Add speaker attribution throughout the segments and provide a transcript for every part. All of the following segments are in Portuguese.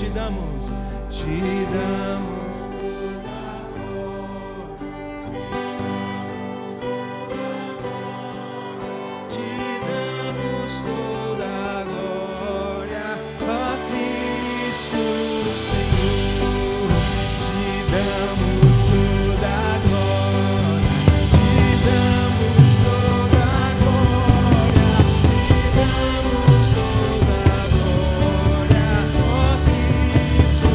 Speaker 1: te damos toda a glória, ó Cristo Senhor, te damos toda a glória, te damos toda a glória, te damos toda a glória, ó Cristo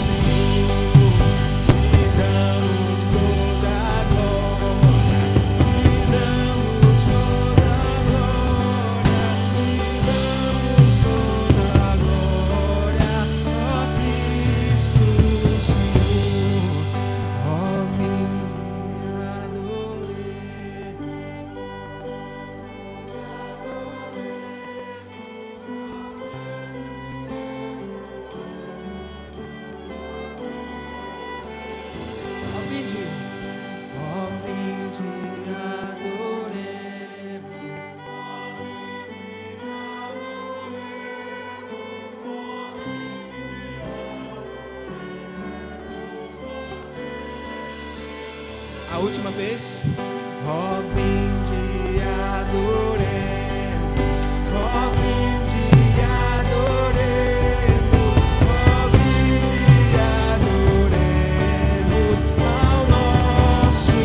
Speaker 1: Senhor, te damos toda a glória, te damos toda a glória, te damos toda a glória, ó Cristo Senhor, ó me adorei. Ó vinde adoremos. A última vez. Ó vinde adoremos. Ó vinde adoremos. Ó vinde adoremos ao nosso.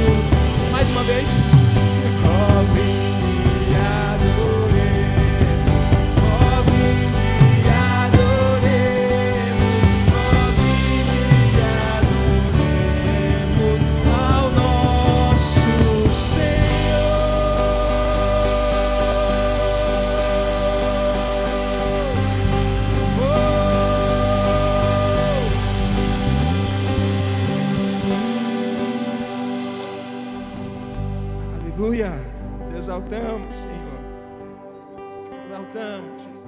Speaker 1: Mais uma vez. Ó vinde adoremos. Ó vinde adoremos. Ó vinde adoremos ao nosso Senhor. Aleluia. Te exaltamos, Senhor. Te exaltamos, Jesus.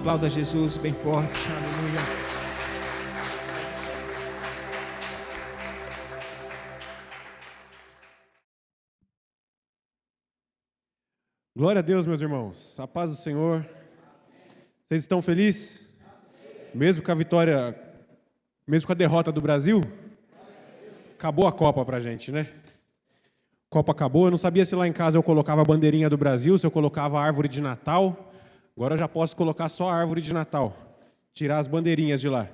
Speaker 1: Aplauda Jesus bem forte. Aleluia.
Speaker 2: Glória a Deus, meus irmãos. A paz do Senhor. Vocês estão felizes? Mesmo com a vitória, mesmo com a derrota do Brasil? Acabou a Copa pra gente, né? Copa acabou. Eu não sabia se lá em casa eu colocava a bandeirinha do Brasil, se eu colocava a árvore de Natal. Agora eu já posso colocar só a árvore de Natal. Tirar as bandeirinhas de lá.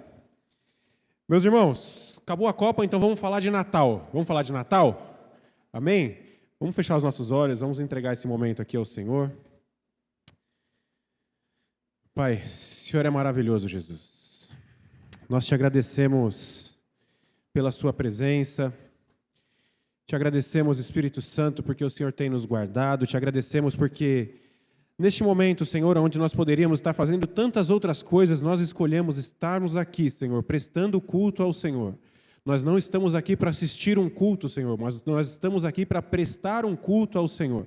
Speaker 2: Meus irmãos, acabou a Copa, então vamos falar de Natal. Vamos falar de Natal? Amém? Vamos fechar os nossos olhos, vamos entregar esse momento aqui ao Senhor. Pai, o Senhor é maravilhoso, Jesus. Nós te agradecemos pela sua presença. Te agradecemos, Espírito Santo, porque o Senhor tem nos guardado. Te agradecemos porque, neste momento, Senhor, onde nós poderíamos estar fazendo tantas outras coisas, nós escolhemos estarmos aqui, Senhor, prestando culto ao Senhor. Nós não estamos aqui para assistir um culto, Senhor, mas nós estamos aqui para prestar um culto ao Senhor.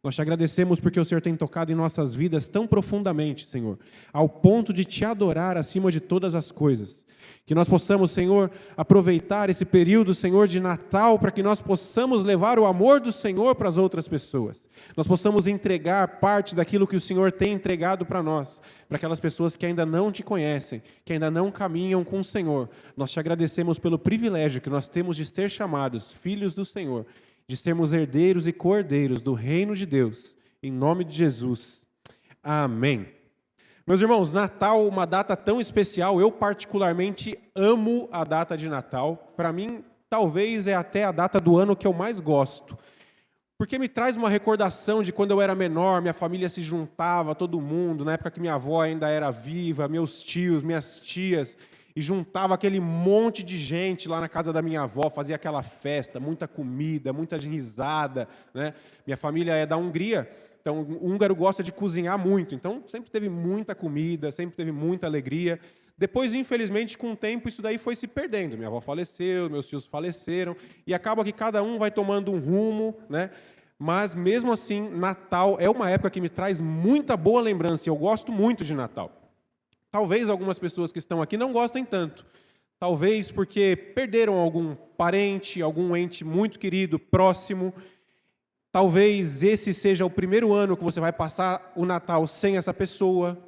Speaker 2: Nós te agradecemos porque o Senhor tem tocado em nossas vidas tão profundamente, Senhor, ao ponto de te adorar acima de todas as coisas. Que nós possamos, Senhor, aproveitar esse período, Senhor, de Natal, para que nós possamos levar o amor do Senhor para as outras pessoas. Nós possamos entregar parte daquilo que o Senhor tem entregado para nós, para aquelas pessoas que ainda não te conhecem, que ainda não caminham com o Senhor. Nós te agradecemos pelo privilégio que nós temos de ser chamados filhos do Senhor, de sermos herdeiros e cordeiros do reino de Deus, em nome de Jesus. Amém. Meus irmãos, Natal, uma data tão especial, eu particularmente amo a data de Natal. Para mim, talvez é até a data do ano que eu mais gosto, porque me traz uma recordação de quando eu era menor, minha família se juntava, todo mundo, na época que minha avó ainda era viva, meus tios, minhas tias, e juntava aquele monte de gente lá na casa da minha avó, fazia aquela festa, muita comida, muita risada, né? Minha família é da Hungria, então o húngaro gosta de cozinhar muito, então sempre teve muita comida, sempre teve muita alegria. Depois, infelizmente, com o tempo, isso daí foi se perdendo. Minha avó faleceu, meus tios faleceram, e acaba que cada um vai tomando um rumo, né? Mas, mesmo assim, Natal é uma época que me traz muita boa lembrança, e eu gosto muito de Natal. Talvez algumas pessoas que estão aqui não gostem tanto. Talvez porque perderam algum parente, algum ente muito querido, próximo. Talvez esse seja o primeiro ano que você vai passar o Natal sem essa pessoa.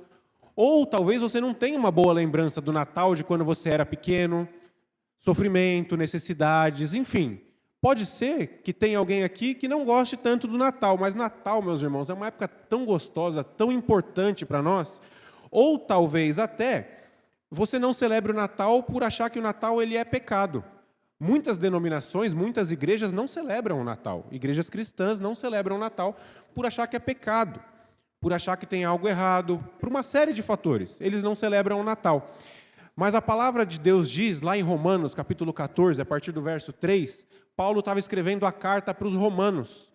Speaker 2: Ou talvez você não tenha uma boa lembrança do Natal de quando você era pequeno. Sofrimento, necessidades, enfim. Pode ser que tenha alguém aqui que não goste tanto do Natal. Mas Natal, meus irmãos, é uma época tão gostosa, tão importante para nós. Ou talvez até você não celebre o Natal por achar que o Natal ele é pecado. Muitas denominações, muitas igrejas não celebram o Natal. Igrejas cristãs não celebram o Natal por achar que é pecado, por achar que tem algo errado, por uma série de fatores. Eles não celebram o Natal. Mas a palavra de Deus diz, lá em Romanos, capítulo 14, a partir do verso 3, Paulo estava escrevendo a carta para os romanos.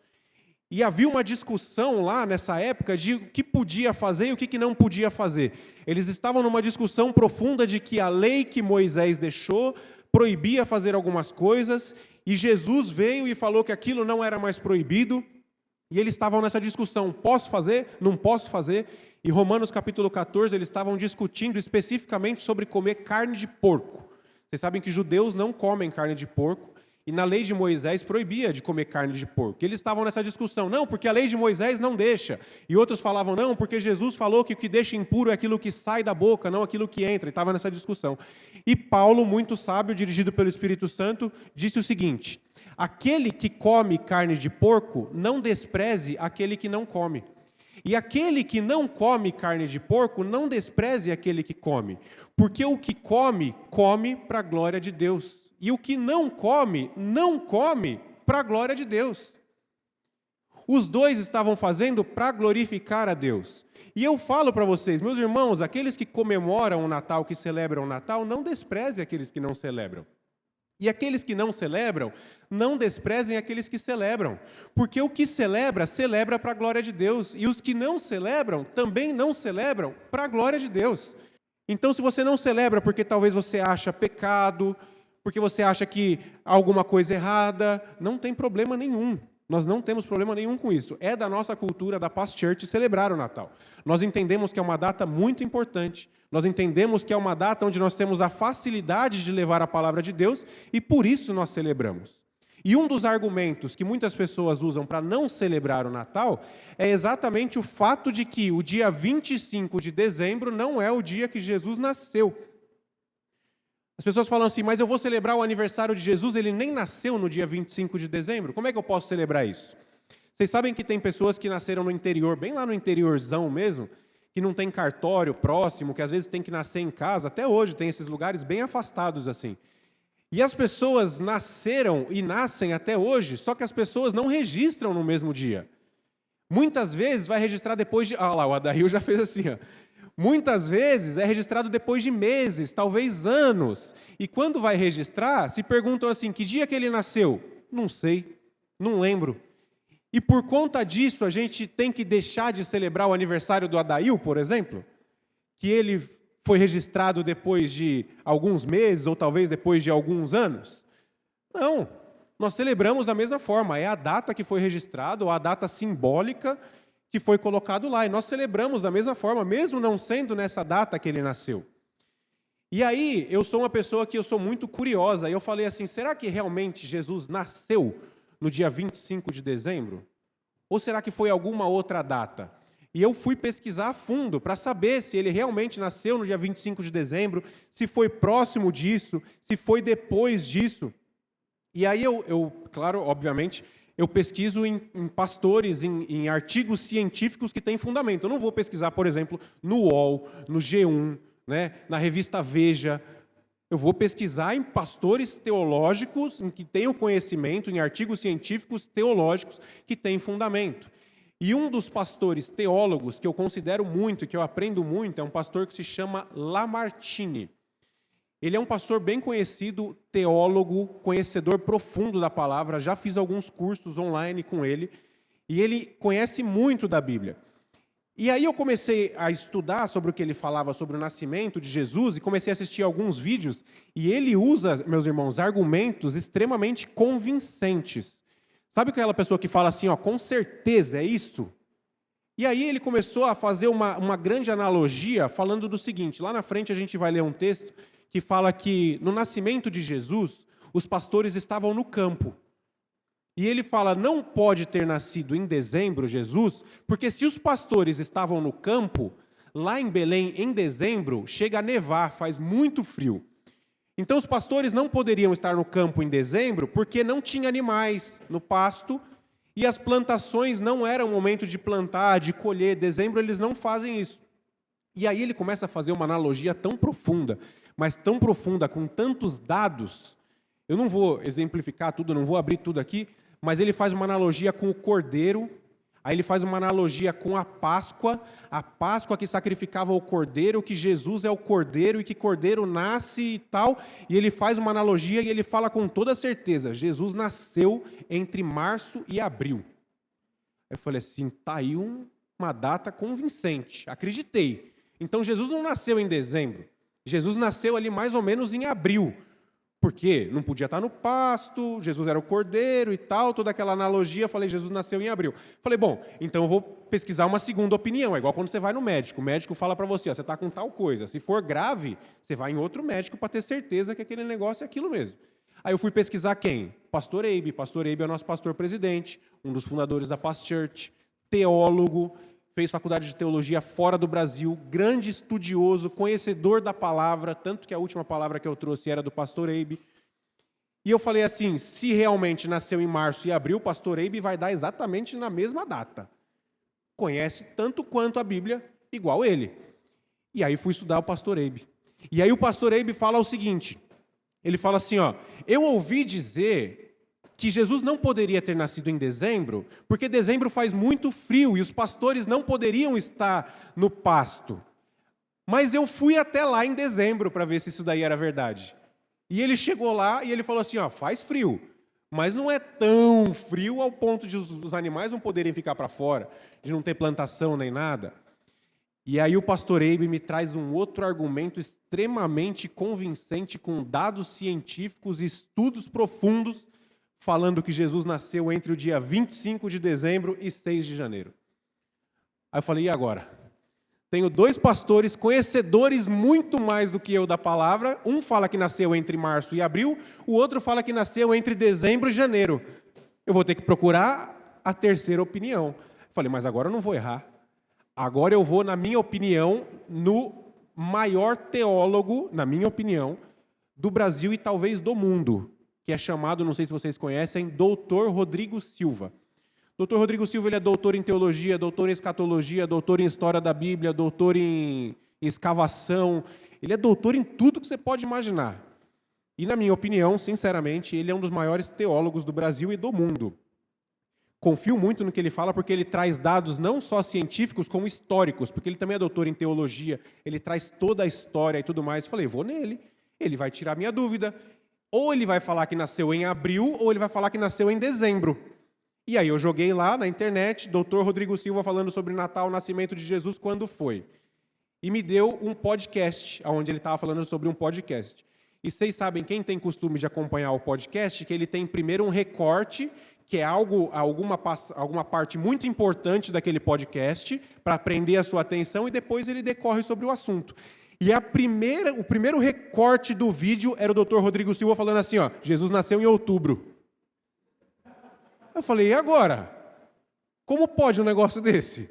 Speaker 2: E havia uma discussão lá nessa época de o que podia fazer e o que não podia fazer. Eles estavam numa discussão profunda de que a lei que Moisés deixou proibia fazer algumas coisas, e Jesus veio e falou que aquilo não era mais proibido, e eles estavam nessa discussão, posso fazer, não posso fazer? E Romanos capítulo 14, eles estavam discutindo especificamente sobre comer carne de porco. Vocês sabem que judeus não comem carne de porco, e na lei de Moisés proibia de comer carne de porco. Eles estavam nessa discussão, não, porque a lei de Moisés não deixa. E outros falavam, não, porque Jesus falou que o que deixa impuro é aquilo que sai da boca, não aquilo que entra. E estava nessa discussão. E Paulo, muito sábio, dirigido pelo Espírito Santo, disse o seguinte, aquele que come carne de porco, não despreze aquele que não come. E aquele que não come carne de porco, não despreze aquele que come. Porque o que come, come para a glória de Deus. E o que não come para a glória de Deus. Os dois estavam fazendo para glorificar a Deus. E eu falo para vocês, meus irmãos, aqueles que comemoram o Natal, que celebram o Natal, não desprezem aqueles que não celebram. E aqueles que não celebram, não desprezem aqueles que celebram. Porque o que celebra, celebra para a glória de Deus. E os que não celebram, também não celebram para a glória de Deus. Então, se você não celebra porque talvez você acha pecado, porque você acha que há alguma coisa errada, não tem problema nenhum. Nós não temos problema nenhum com isso. É da nossa cultura, da Past Church, celebrar o Natal. Nós entendemos que é uma data muito importante. Nós entendemos que é uma data onde nós temos a facilidade de levar a palavra de Deus e por isso nós celebramos. E um dos argumentos que muitas pessoas usam para não celebrar o Natal é exatamente o fato de que o dia 25 de dezembro não é o dia que Jesus nasceu. As pessoas falam assim, mas eu vou celebrar o aniversário de Jesus, ele nem nasceu no dia 25 de dezembro, como é que eu posso celebrar isso? Vocês sabem que tem pessoas que nasceram no interior, bem lá no interiorzão mesmo, que não tem cartório próximo, que às vezes tem que nascer em casa, até hoje tem esses lugares bem afastados assim. E as pessoas nasceram e nascem até hoje, só que as pessoas não registram no mesmo dia. Muitas vezes vai registrar depois de... Ah lá, o Adail já fez assim, ó. Muitas vezes é registrado depois de meses, talvez anos. E quando vai registrar, se perguntam assim, que dia que ele nasceu? Não sei, não lembro. E por conta disso, a gente tem que deixar de celebrar o aniversário do Adail, por exemplo? Que ele foi registrado depois de alguns meses, ou talvez depois de alguns anos? Não, nós celebramos da mesma forma. É a data que foi registrada, ou a data simbólica que foi colocado lá. E nós celebramos da mesma forma, mesmo não sendo nessa data que ele nasceu. E aí, eu sou uma pessoa que eu sou muito curiosa. E eu falei assim, será que realmente Jesus nasceu no dia 25 de dezembro? Ou será que foi alguma outra data? E eu fui pesquisar a fundo para saber se ele realmente nasceu no dia 25 de dezembro, se foi próximo disso, se foi depois disso. E aí claro, obviamente, eu pesquiso em pastores, em artigos científicos que têm fundamento. Eu não vou pesquisar, por exemplo, no UOL, no G1, né, na revista Veja. Eu vou pesquisar em pastores teológicos, em que tenham conhecimento, em artigos científicos teológicos que têm fundamento. E um dos pastores teólogos que eu considero muito, que eu aprendo muito, é um pastor que se chama Lamartine. Ele é um pastor bem conhecido, teólogo, conhecedor profundo da palavra, já fiz alguns cursos online com ele, e ele conhece muito da Bíblia. E aí eu comecei a estudar sobre o que ele falava sobre o nascimento de Jesus, e comecei a assistir alguns vídeos, e ele usa, meus irmãos, argumentos extremamente convincentes. Sabe aquela pessoa que fala assim, ó, com certeza é isso? E aí ele começou a fazer uma grande analogia, falando do seguinte, lá na frente a gente vai ler um texto que fala que no nascimento de Jesus, os pastores estavam no campo. E ele fala, não pode ter nascido em dezembro Jesus, porque se os pastores estavam no campo, lá em Belém, em dezembro, chega a nevar, faz muito frio. Então os pastores não poderiam estar no campo em dezembro, porque não tinha animais no pasto, e as plantações não eram o momento de plantar, de colher. Dezembro eles não fazem isso. E aí ele começa a fazer uma analogia tão profunda, mas tão profunda, com tantos dados. Eu não vou exemplificar tudo, não vou abrir tudo aqui, mas ele faz uma analogia com o cordeiro, aí ele faz uma analogia com a Páscoa que sacrificava o cordeiro, que Jesus é o cordeiro e que cordeiro nasce e tal, e ele faz uma analogia e ele fala com toda certeza, Jesus nasceu entre março e abril. Eu falei assim, tá aí uma data convincente, acreditei. Então Jesus não nasceu em dezembro, Jesus nasceu ali mais ou menos em abril, porque não podia estar no pasto, Jesus era o cordeiro e tal, toda aquela analogia, falei, Jesus nasceu em abril. Falei, bom, então eu vou pesquisar uma segunda opinião, é igual quando você vai no médico, o médico fala para você, ó, você está com tal coisa, se for grave, você vai em outro médico para ter certeza que aquele negócio é aquilo mesmo. Aí eu fui pesquisar quem? Pastor Abe é o nosso pastor presidente, um dos fundadores da Past Church, teólogo, fez faculdade de teologia fora do Brasil, grande estudioso, conhecedor da palavra, tanto que a última palavra que eu trouxe era do pastor Abe. E eu falei assim, se realmente nasceu em março e abril, o pastor Abe vai dar exatamente na mesma data. Conhece tanto quanto a Bíblia, igual ele. E aí fui estudar o pastor Abe. E aí o pastor Abe fala o seguinte, ele fala assim, ó, eu ouvi dizer que Jesus não poderia ter nascido em dezembro, porque dezembro faz muito frio e os pastores não poderiam estar no pasto. Mas eu fui até lá em dezembro para ver se isso daí era verdade. E ele chegou lá e ele falou assim, ó, faz frio, mas não é tão frio ao ponto de os animais não poderem ficar para fora, de não ter plantação nem nada. E aí o pastor Abe me traz um outro argumento extremamente convincente, com dados científicos, estudos profundos, falando que Jesus nasceu entre o dia 25 de dezembro e 6 de janeiro. Aí eu falei, e agora? Tenho 2 pastores conhecedores muito mais do que eu da palavra. Um fala que nasceu entre março e abril, o outro fala que nasceu entre dezembro e janeiro. Eu vou ter que procurar a terceira opinião. Falei, mas agora eu não vou errar. Agora eu vou, na minha opinião, no maior teólogo, na minha opinião, do Brasil e talvez do mundo, que é chamado, não sei se vocês conhecem, Dr. Rodrigo Silva. Dr. Rodrigo Silva ele é doutor em teologia, doutor em escatologia, doutor em história da Bíblia, doutor em escavação. Ele é doutor em tudo que você pode imaginar. E, na minha opinião, sinceramente, ele é um dos maiores teólogos do Brasil e do mundo. Confio muito no que ele fala, porque ele traz dados não só científicos, como históricos, porque ele também é doutor em teologia, ele traz toda a história e tudo mais. Falei, vou nele, ele vai tirar minha dúvida. Ou ele vai falar que nasceu em abril, ou ele vai falar que nasceu em dezembro. E aí eu joguei lá na internet, Dr. Rodrigo Silva falando sobre Natal, o nascimento de Jesus, quando foi. E me deu um podcast, onde ele estava falando sobre um podcast. E vocês sabem, quem tem costume de acompanhar o podcast, que ele tem primeiro um recorte, que é alguma parte muito importante daquele podcast, para prender a sua atenção, e depois ele decorre sobre o assunto. E o primeiro recorte do vídeo era o Dr. Rodrigo Silva falando assim, ó, Jesus nasceu em outubro. Eu falei, e agora? Como pode um negócio desse?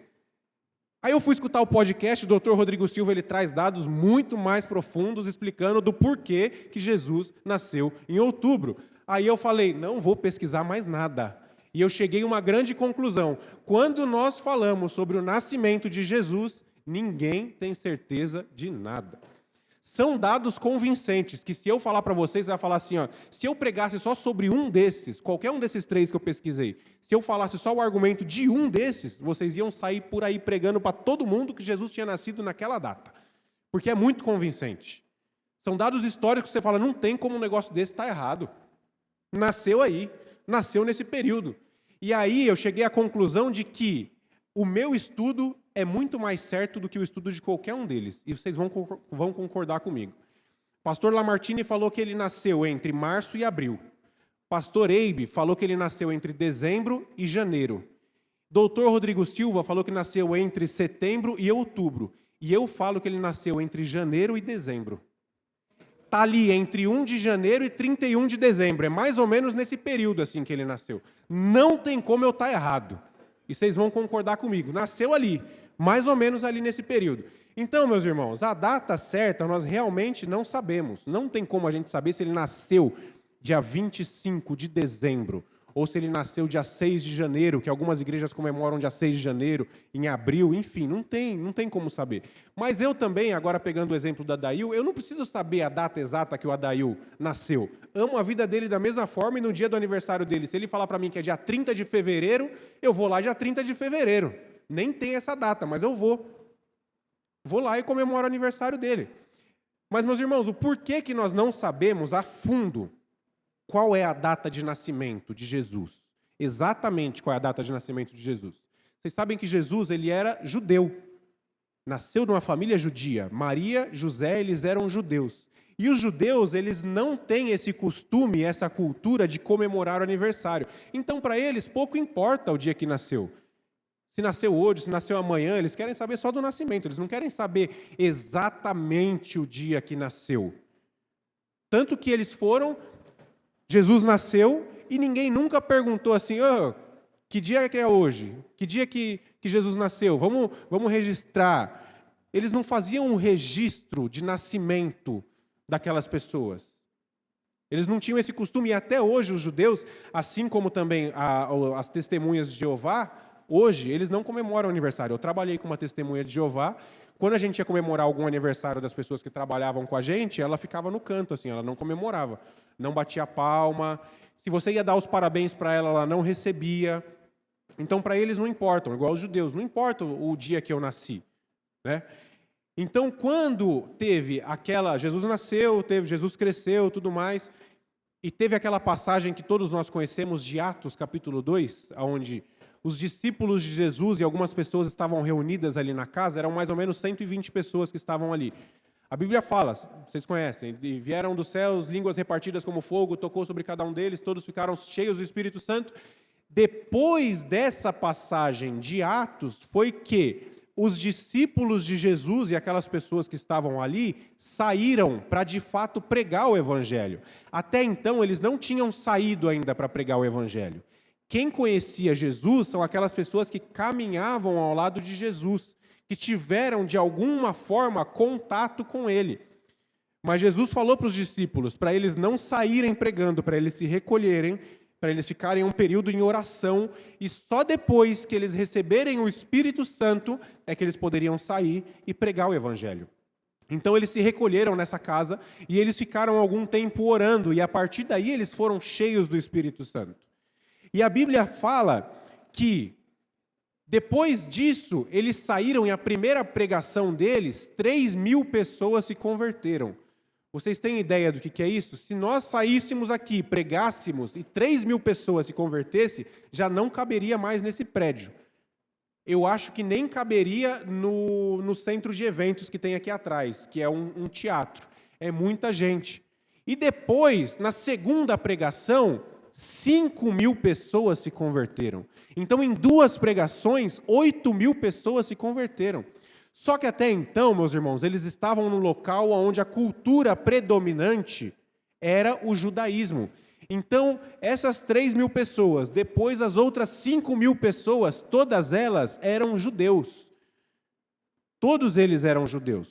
Speaker 2: Aí eu fui escutar o podcast, o Dr. Rodrigo Silva ele traz dados muito mais profundos explicando do porquê que Jesus nasceu em outubro. Aí eu falei, não vou pesquisar mais nada. E eu cheguei a uma grande conclusão. Quando nós falamos sobre o nascimento de Jesus, ninguém tem certeza de nada. São dados convincentes, que se eu falar para vocês, você vai falar assim, ó, se eu pregasse só sobre um desses, qualquer um desses 3 que eu pesquisei, se eu falasse só o argumento de um desses, vocês iam sair por aí pregando para todo mundo que Jesus tinha nascido naquela data. Porque é muito convincente. São dados históricos que você fala, não tem como um negócio desse estar errado. Nasceu aí, nasceu nesse período. E aí eu cheguei à conclusão de que o meu estudo é muito mais certo do que o estudo de qualquer um deles. E vocês vão concordar comigo. Pastor Lamartine falou que ele nasceu entre março e abril. Pastor Eibe falou que ele nasceu entre dezembro e janeiro. Doutor Rodrigo Silva falou que nasceu entre setembro e outubro. E eu falo que ele nasceu entre janeiro e dezembro. Está ali entre 1 de janeiro e 31 de dezembro. É mais ou menos nesse período assim que ele nasceu. Não tem como eu estar errado. E vocês vão concordar comigo. Nasceu ali, mais ou menos ali nesse período. Então, meus irmãos, a data certa nós realmente não sabemos. Não tem como a gente saber se ele nasceu dia 25 de dezembro, ou se ele nasceu dia 6 de janeiro, que algumas igrejas comemoram dia 6 de janeiro, em abril, enfim, não tem como saber. Mas eu também, agora pegando o exemplo do Adail, eu não preciso saber a data exata que o Adail nasceu. Amo a vida dele da mesma forma e no dia do aniversário dele, se ele falar para mim que é dia 30 de fevereiro, eu vou lá dia 30 de fevereiro. Nem tem essa data, mas eu vou. Vou lá e comemoro o aniversário dele. Mas, meus irmãos, o porquê que nós não sabemos a fundo qual é a data de nascimento de Jesus? Exatamente qual é a data de nascimento de Jesus? Vocês sabem que Jesus ele era judeu. Nasceu de uma família judia. Maria, José, eles eram judeus. E os judeus, eles não têm esse costume, essa cultura de comemorar o aniversário. Então, para eles, pouco importa o dia que nasceu. Se nasceu hoje, se nasceu amanhã, eles querem saber só do nascimento. Eles não querem saber exatamente o dia que nasceu. Tanto que eles foram... Jesus nasceu e ninguém nunca perguntou assim, que dia que é hoje? Que dia que Jesus nasceu? Vamos registrar. Eles não faziam um registro de nascimento daquelas pessoas. Eles não tinham esse costume e até hoje os judeus, assim como também as testemunhas de Jeová, hoje eles não comemoram aniversário. Eu trabalhei com uma testemunha de Jeová. Quando a gente ia comemorar algum aniversário das pessoas que trabalhavam com a gente, ela ficava no canto, assim, ela não comemorava, não batia palma. Se você ia dar os parabéns para ela, ela não recebia. Então, para eles não importam, igual os judeus, não importa o dia que eu nasci, né? Então, quando teve Jesus nasceu, Jesus cresceu, tudo mais, e teve aquela passagem que todos nós conhecemos de Atos, capítulo 2, onde os discípulos de Jesus e algumas pessoas estavam reunidas ali na casa, eram mais ou menos 120 pessoas que estavam ali. A Bíblia fala, vocês conhecem, e vieram dos céus línguas repartidas como fogo, tocou sobre cada um deles, todos ficaram cheios do Espírito Santo. Depois dessa passagem de Atos, foi que os discípulos de Jesus e aquelas pessoas que estavam ali saíram para de fato pregar o Evangelho. Até então, eles não tinham saído ainda para pregar o Evangelho. Quem conhecia Jesus são aquelas pessoas que caminhavam ao lado de Jesus, que tiveram de alguma forma contato com ele. Mas Jesus falou para os discípulos, para eles não saírem pregando, para eles se recolherem, para eles ficarem um período em oração, e só depois que eles receberem o Espírito Santo é que eles poderiam sair e pregar o Evangelho. Então eles se recolheram nessa casa e eles ficaram algum tempo orando, e a partir daí eles foram cheios do Espírito Santo. E a Bíblia fala que depois disso eles saíram e a primeira pregação deles, 3.000 pessoas se converteram. Vocês têm ideia do que é isso? Se nós saíssemos aqui, pregássemos e 3.000 pessoas se convertessem, já não caberia mais nesse prédio. Eu acho que nem caberia no centro de eventos que tem aqui atrás, que é um teatro. É muita gente. E depois, na segunda pregação, 5.000 pessoas se converteram. Então, em 2 pregações, 8.000 pessoas se converteram. Só que até então, meus irmãos, eles estavam num local onde a cultura predominante era o judaísmo. Então, essas 3.000 pessoas, depois as outras 5.000 pessoas, todas elas eram judeus. Todos eles eram judeus.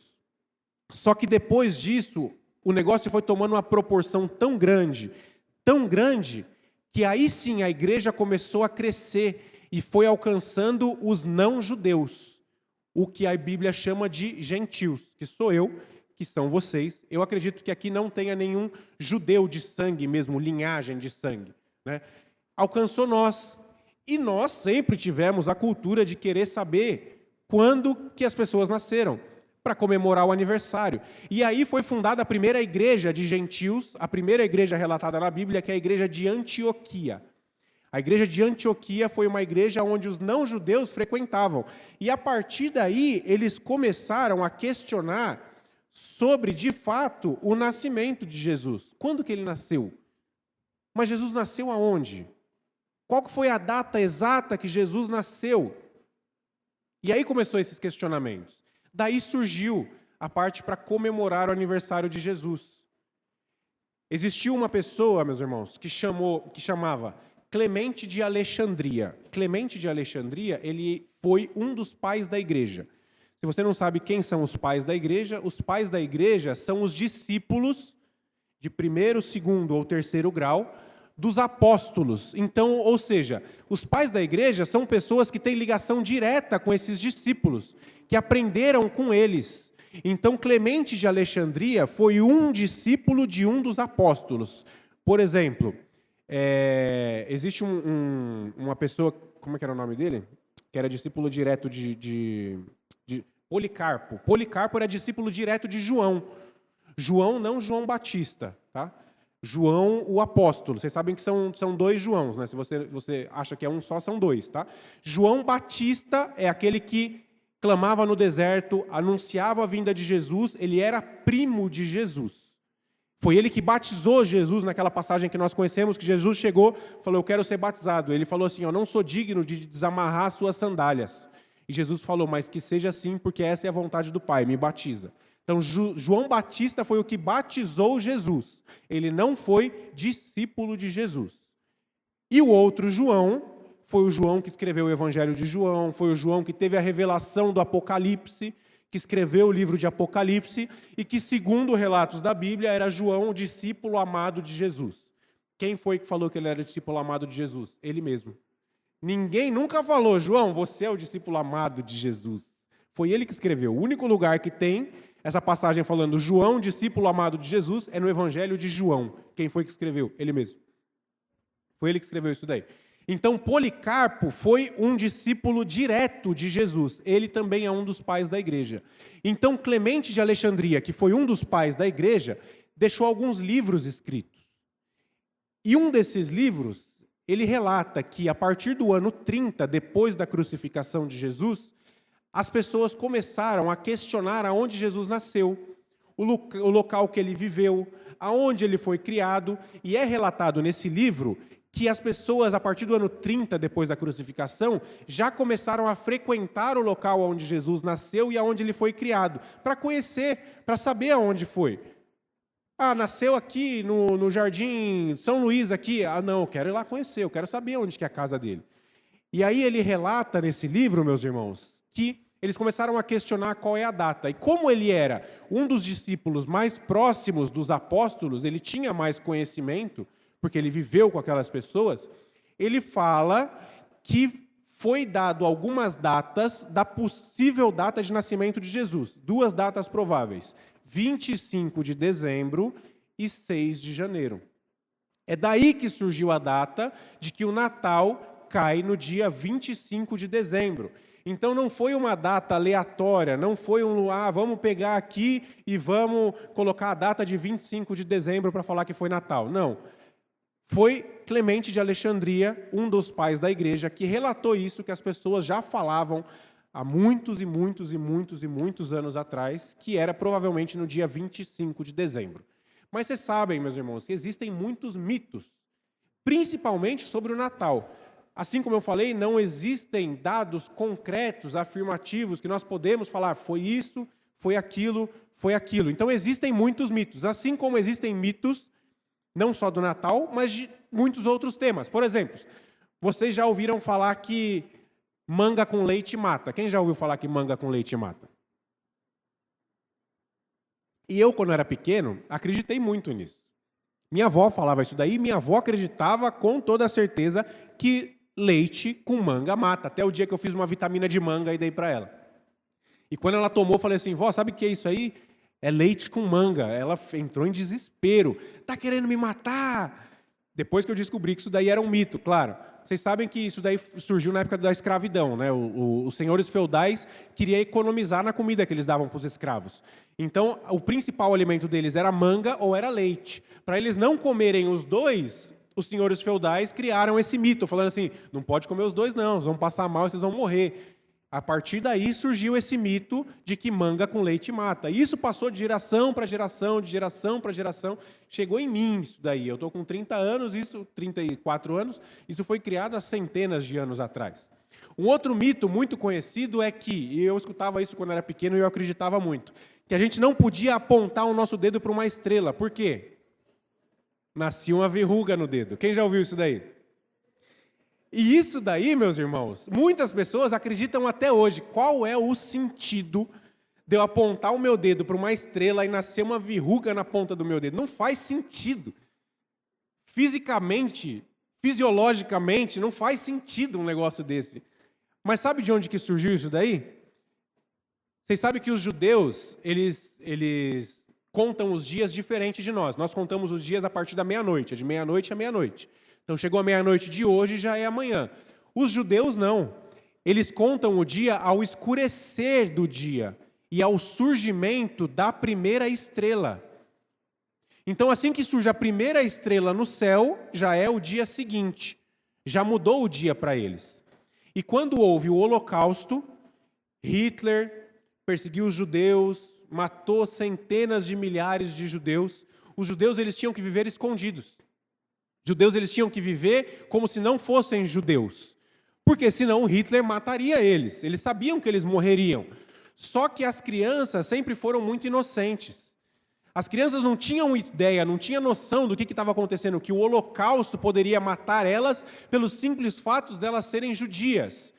Speaker 2: Só que depois disso, o negócio foi tomando uma proporção tão grande, que aí sim a igreja começou a crescer e foi alcançando os não-judeus. O que a Bíblia chama de gentios, que sou eu, que são vocês. Eu acredito que aqui não tenha nenhum judeu de sangue mesmo, linhagem de sangue, né? Alcançou nós. E nós sempre tivemos a cultura de querer saber quando que as pessoas nasceram, para comemorar o aniversário. E aí foi fundada a primeira igreja de gentios, a primeira igreja relatada na Bíblia, que é a igreja de Antioquia. A igreja de Antioquia foi uma igreja onde os não-judeus frequentavam. E a partir daí, eles começaram a questionar sobre, de fato, o nascimento de Jesus. Quando que ele nasceu? Mas Jesus nasceu aonde? Qual foi a data exata que Jesus nasceu? E aí começou esses questionamentos. Daí surgiu a parte para comemorar o aniversário de Jesus. Existiu uma pessoa, meus irmãos, que chamava Clemente de Alexandria. Clemente de Alexandria, ele foi um dos pais da igreja. Se você não sabe quem são os pais da igreja são os discípulos de 1º, 2º ou 3º grau dos apóstolos. Então, ou seja, os pais da igreja são pessoas que têm ligação direta com esses discípulos, que aprenderam com eles. Então, Clemente de Alexandria foi um discípulo de um dos apóstolos. Por exemplo, existe uma pessoa, como é que era o nome dele? Que era discípulo direto de Policarpo. Policarpo era discípulo direto de João. João, não João Batista, tá? João, o apóstolo. Vocês sabem que são 2 Joãos, né? Se você acha que é um só, são 2, tá? João Batista é aquele que clamava no deserto, anunciava a vinda de Jesus, ele era primo de Jesus. Foi ele que batizou Jesus naquela passagem que nós conhecemos, que Jesus chegou, falou, eu quero ser batizado. Ele falou assim, eu não sou digno de desamarrar as suas sandálias. E Jesus falou, mas que seja assim, porque essa é a vontade do Pai, me batiza. Então, João Batista foi o que batizou Jesus. Ele não foi discípulo de Jesus. E o outro João, foi o João que escreveu o Evangelho de João, foi o João que teve a revelação do Apocalipse, que escreveu o livro de Apocalipse, e que, segundo relatos da Bíblia, era João, o discípulo amado de Jesus. Quem foi que falou que ele era o discípulo amado de Jesus? Ele mesmo. Ninguém nunca falou, João, você é o discípulo amado de Jesus. Foi ele que escreveu. O único lugar que tem essa passagem falando João, discípulo amado de Jesus, é no Evangelho de João. Quem foi que escreveu? Ele mesmo. Foi ele que escreveu isso daí. Então, Policarpo foi um discípulo direto de Jesus. Ele também é um dos pais da igreja. Então, Clemente de Alexandria, que foi um dos pais da igreja, deixou alguns livros escritos. E um desses livros, ele relata que a partir do ano 30, depois da crucificação de Jesus, as pessoas começaram a questionar aonde Jesus nasceu. o local que ele viveu, aonde ele foi criado, e é relatado nesse livro que as pessoas, a partir do ano 30, depois da crucificação, já começaram a frequentar o local onde Jesus nasceu e aonde ele foi criado, para conhecer, para saber aonde foi. Ah, nasceu aqui no Jardim São Luís, aqui. Ah, não, eu quero ir lá conhecer, eu quero saber onde que é a casa dele. E aí ele relata nesse livro, meus irmãos, que eles começaram a questionar qual é a data. E como ele era um dos discípulos mais próximos dos apóstolos, ele tinha mais conhecimento, porque ele viveu com aquelas pessoas, ele fala que foi dado algumas datas da possível data de nascimento de Jesus. 2 datas prováveis, 25 de dezembro e 6 de janeiro. É daí que surgiu a data de que o Natal cai no dia 25 de dezembro. Então não foi uma data aleatória, não foi vamos pegar aqui e vamos colocar a data de 25 de dezembro para falar que foi Natal. Não. Foi Clemente de Alexandria, um dos pais da igreja, que relatou isso, que as pessoas já falavam há muitos e muitos e muitos e muitos anos atrás, que era provavelmente no dia 25 de dezembro. Mas vocês sabem, meus irmãos, que existem muitos mitos, principalmente sobre o Natal. Assim como eu falei, não existem dados concretos, afirmativos, que nós podemos falar, foi isso, foi aquilo, foi aquilo. Então existem muitos mitos, assim como existem mitos, não só do Natal, mas de muitos outros temas. Por exemplo, vocês já ouviram falar que manga com leite mata. Quem já ouviu falar que manga com leite mata? E eu, quando era pequeno, acreditei muito nisso. Minha avó falava isso daí, minha avó acreditava com toda a certeza que leite com manga mata. Até o dia que eu fiz uma vitamina de manga e dei para ela. E quando ela tomou, eu falei assim, vó, sabe o que é isso aí? É leite com manga. Ela entrou em desespero. Tá querendo me matar? Depois que eu descobri que isso daí era um mito, claro. Vocês sabem que isso daí surgiu na época da escravidão, né? Os senhores feudais queriam economizar na comida que eles davam para os escravos. Então, o principal alimento deles era manga ou era leite. Para eles não comerem os dois, os senhores feudais criaram esse mito, falando assim, não pode comer os dois não, vocês vão passar mal e vocês vão morrer. A partir daí surgiu esse mito de que manga com leite mata. Isso passou de geração para geração, de geração para geração. Chegou em mim isso daí. Eu estou com 30 anos, 34 anos, isso foi criado há centenas de anos atrás. Um outro mito muito conhecido é que, e eu escutava isso quando era pequeno e eu acreditava muito, que a gente não podia apontar o nosso dedo para uma estrela. Por quê? Nascia uma verruga no dedo. Quem já ouviu isso daí? E isso daí, meus irmãos, muitas pessoas acreditam até hoje. Qual é o sentido de eu apontar o meu dedo para uma estrela e nascer uma verruga na ponta do meu dedo? Não faz sentido. Fisicamente, fisiologicamente, não faz sentido um negócio desse. Mas sabe de onde que surgiu isso daí? Vocês sabem que os judeus, eles contam os dias diferentes de nós. Nós contamos os dias a partir da meia-noite, de meia-noite a meia-noite. Então, chegou a meia-noite de hoje, já é amanhã. Os judeus não. Eles contam o dia ao escurecer do dia e ao surgimento da primeira estrela. Então, assim que surge a primeira estrela no céu, já é o dia seguinte. Já mudou o dia para eles. E quando houve o Holocausto, Hitler perseguiu os judeus, matou centenas de milhares de judeus. Os judeus eles tinham que viver escondidos. Judeus eles tinham que viver como se não fossem judeus, porque senão Hitler mataria eles. Eles sabiam que eles morreriam. Só que as crianças sempre foram muito inocentes. As crianças não tinham ideia, não tinham noção do que estava acontecendo, que o Holocausto poderia matar elas pelos simples fatos delas serem judias.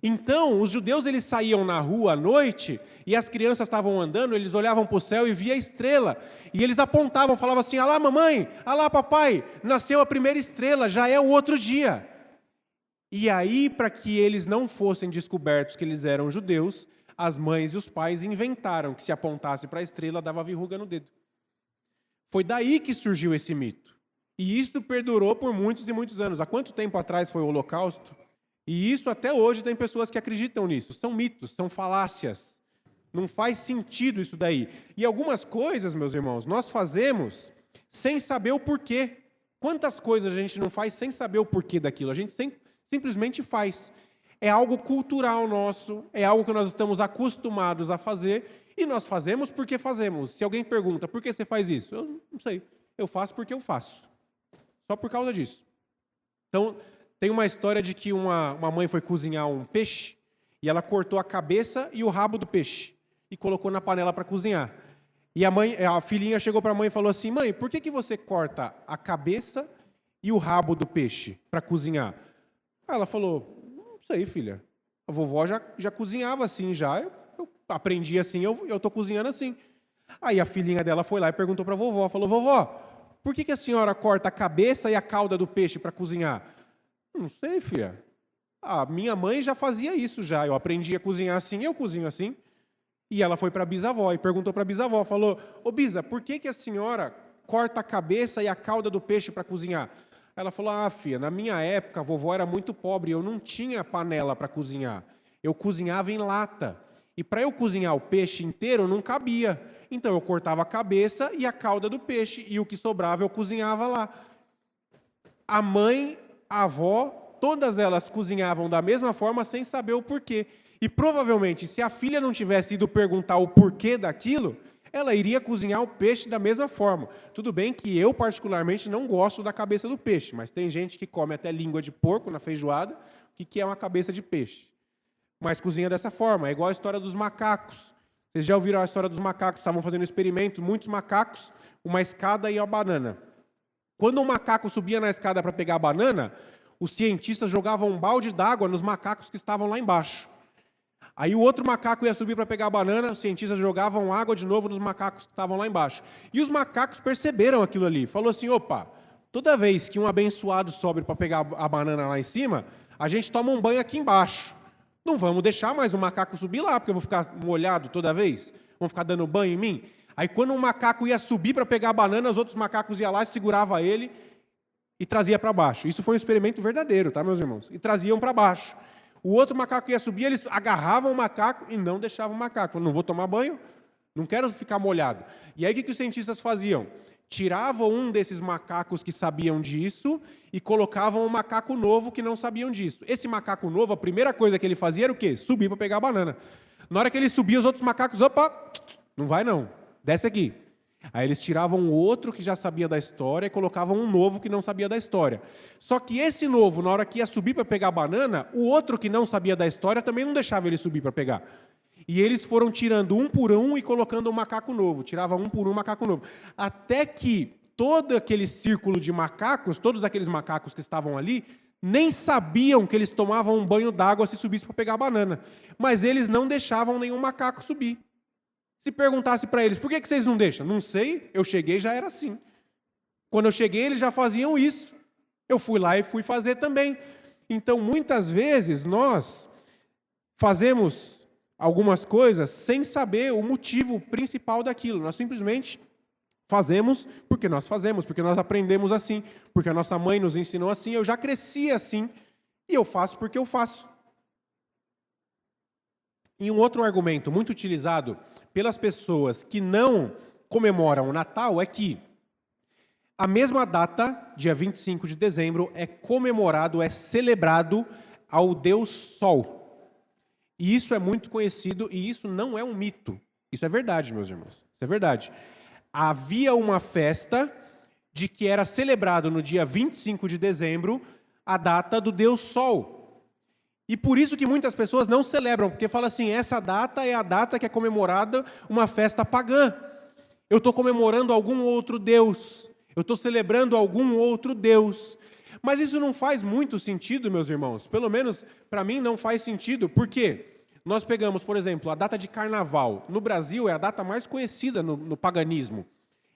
Speaker 2: Então, os judeus eles saíam na rua à noite e as crianças estavam andando, eles olhavam para o céu e via a estrela. E eles apontavam, falavam assim, alá mamãe, alá papai, nasceu a primeira estrela, já é o outro dia. E aí, para que eles não fossem descobertos que eles eram judeus, as mães e os pais inventaram que se apontasse para a estrela, dava verruga no dedo. Foi daí que surgiu esse mito. E isso perdurou por muitos e muitos anos. Há quanto tempo atrás foi o Holocausto? E isso até hoje tem pessoas que acreditam nisso. São mitos, são falácias. Não faz sentido isso daí. E algumas coisas, meus irmãos, nós fazemos sem saber o porquê. Quantas coisas a gente não faz sem saber o porquê daquilo? A gente simplesmente faz. É algo cultural nosso, é algo que nós estamos acostumados a fazer, e nós fazemos porque fazemos. Se alguém pergunta, por que você faz isso? Eu não sei. Eu faço porque eu faço. Só por causa disso. Então, tem uma história de que uma mãe foi cozinhar um peixe, e ela cortou a cabeça e o rabo do peixe, e colocou na panela para cozinhar. E a filhinha chegou para a mãe e falou assim, mãe, por que você corta a cabeça e o rabo do peixe para cozinhar? Aí ela falou, não sei, filha. A vovó já cozinhava assim, eu aprendi assim, eu estou cozinhando assim. Aí a filhinha dela foi lá e perguntou para a vovó, falou, vovó, por que a senhora corta a cabeça e a cauda do peixe para cozinhar? Não sei, filha. A minha mãe já fazia isso já, eu aprendi a cozinhar assim, eu cozinho assim. E ela foi para a bisavó e perguntou para a bisavó, falou, ô Bisa, por que a senhora corta a cabeça e a cauda do peixe para cozinhar? Ela falou, filha, na minha época a vovó era muito pobre, eu não tinha panela para cozinhar. Eu cozinhava em lata. E para eu cozinhar o peixe inteiro não cabia. Então eu cortava a cabeça e a cauda do peixe, e o que sobrava eu cozinhava lá. A mãe, a avó, todas elas cozinhavam da mesma forma sem saber o porquê. E provavelmente, se a filha não tivesse ido perguntar o porquê daquilo, ela iria cozinhar o peixe da mesma forma. Tudo bem que eu, particularmente, não gosto da cabeça do peixe, mas tem gente que come até língua de porco na feijoada, o que é uma cabeça de peixe. Mas cozinha dessa forma, é igual a história dos macacos. Vocês já ouviram a história dos macacos? Estavam fazendo um experimento, muitos macacos, uma escada e a banana. Quando um macaco subia na escada para pegar a banana, os cientistas jogavam um balde d'água nos macacos que estavam lá embaixo. Aí o outro macaco ia subir para pegar a banana, os cientistas jogavam água de novo nos macacos que estavam lá embaixo. E os macacos perceberam aquilo ali. Falou assim, opa, toda vez que um abençoado sobe para pegar a banana lá em cima, a gente toma um banho aqui embaixo. Não vamos deixar mais o macaco subir lá, porque eu vou ficar molhado toda vez? Vão ficar dando banho em mim? Aí quando um macaco ia subir para pegar a banana, os outros macacos iam lá, seguravam ele e trazia para baixo. Isso foi um experimento verdadeiro, tá, meus irmãos? E traziam para baixo. O outro macaco ia subir, eles agarravam o macaco e não deixavam o macaco. Falaram, não vou tomar banho, não quero ficar molhado. E aí o que os cientistas faziam? Tiravam um desses macacos que sabiam disso e colocavam um macaco novo que não sabiam disso. Esse macaco novo, a primeira coisa que ele fazia era o quê? Subir para pegar a banana. Na hora que ele subia, os outros macacos, opa, não vai não, desce aqui. Aí eles tiravam o outro que já sabia da história e colocavam um novo que não sabia da história. Só que esse novo, na hora que ia subir para pegar a banana, o outro que não sabia da história também não deixava ele subir para pegar. E eles foram tirando um por um e colocando um macaco novo. Tirava um por um macaco novo. Até que todo aquele círculo de macacos, todos aqueles macacos que estavam ali, nem sabiam que eles tomavam um banho d'água se subissem para pegar a banana. Mas eles não deixavam nenhum macaco subir. Se perguntasse para eles, por que vocês não deixam? Não sei, eu cheguei e já era assim. Quando eu cheguei, eles já faziam isso. Eu fui lá e fui fazer também. Então, muitas vezes, nós fazemos algumas coisas sem saber o motivo principal daquilo. Nós simplesmente fazemos, porque nós aprendemos assim, porque a nossa mãe nos ensinou assim, eu já cresci assim, e eu faço porque eu faço. E um outro argumento muito utilizado pelas pessoas que não comemoram o Natal é que a mesma data, dia 25 de dezembro, é comemorado, é celebrado ao Deus Sol. E isso é muito conhecido e isso não é um mito. Isso é verdade, meus irmãos. Isso é verdade. Havia uma festa de que era celebrado no dia 25 de dezembro a data do Deus Sol. E por isso que muitas pessoas não celebram, porque falam assim, essa data é a data que é comemorada uma festa pagã. Eu estou comemorando algum outro Deus. Eu estou celebrando algum outro Deus. Mas isso não faz muito sentido, meus irmãos. Pelo menos, para mim, não faz sentido. Por quê? Nós pegamos, por exemplo, a data de Carnaval. No Brasil, é a data mais conhecida no paganismo.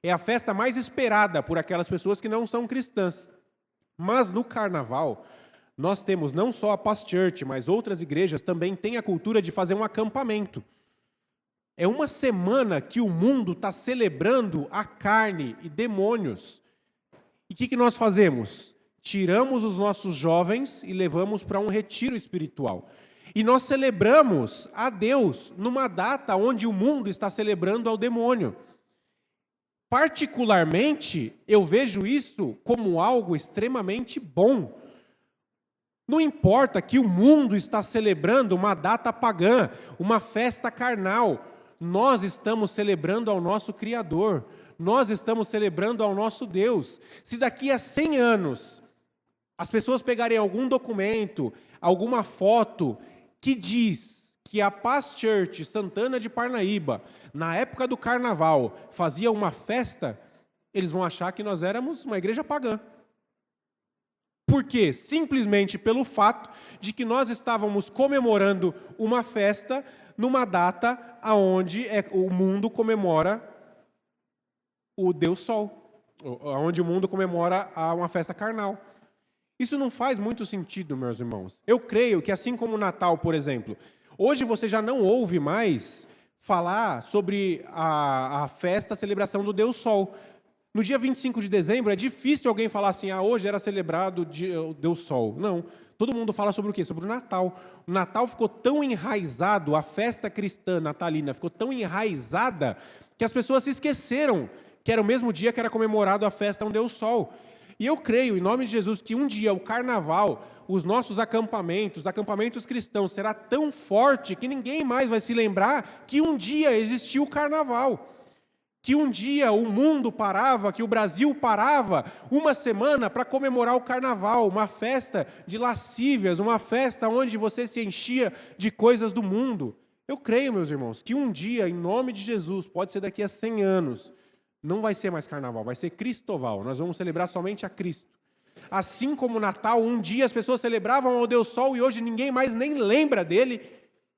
Speaker 2: É a festa mais esperada por aquelas pessoas que não são cristãs. Mas no Carnaval, nós temos não só a Paz Church, mas outras igrejas também têm a cultura de fazer um acampamento. É uma semana que o mundo está celebrando a carne e demônios. E o que nós fazemos? Tiramos os nossos jovens e levamos para um retiro espiritual. E nós celebramos a Deus numa data onde o mundo está celebrando ao demônio. Particularmente, eu vejo isso como algo extremamente bom. Não importa que o mundo está celebrando uma data pagã, uma festa carnal. Nós estamos celebrando ao nosso Criador. Nós estamos celebrando ao nosso Deus. Se daqui a 100 anos as pessoas pegarem algum documento, alguma foto que diz que a Paz Church Santana de Parnaíba, na época do carnaval, fazia uma festa, eles vão achar que nós éramos uma igreja pagã. Por quê? Simplesmente pelo fato de que nós estávamos comemorando uma festa numa data onde o mundo comemora o Deus Sol, onde o mundo comemora uma festa carnal. Isso não faz muito sentido, meus irmãos. Eu creio que assim como o Natal, por exemplo, hoje você já não ouve mais falar sobre a festa, a celebração do Deus Sol. No dia 25 de dezembro, é difícil alguém falar assim, hoje era celebrado o Deus Sol. Não, todo mundo fala sobre o quê? Sobre o Natal. O Natal ficou tão enraizado, a festa cristã natalina ficou tão enraizada, que as pessoas se esqueceram que era o mesmo dia que era comemorado a festa a um Deus Sol. E eu creio, em nome de Jesus, que um dia o carnaval, os nossos acampamentos cristãos, será tão forte que ninguém mais vai se lembrar que um dia existiu o carnaval. Que um dia o mundo parava, que o Brasil parava uma semana para comemorar o carnaval, uma festa de lascívias, uma festa onde você se enchia de coisas do mundo. Eu creio, meus irmãos, que um dia, em nome de Jesus, pode ser daqui a 100 anos, não vai ser mais carnaval, vai ser Cristoval. Nós vamos celebrar somente a Cristo. Assim como o Natal, um dia as pessoas celebravam ao Deus Sol e hoje ninguém mais nem lembra dele,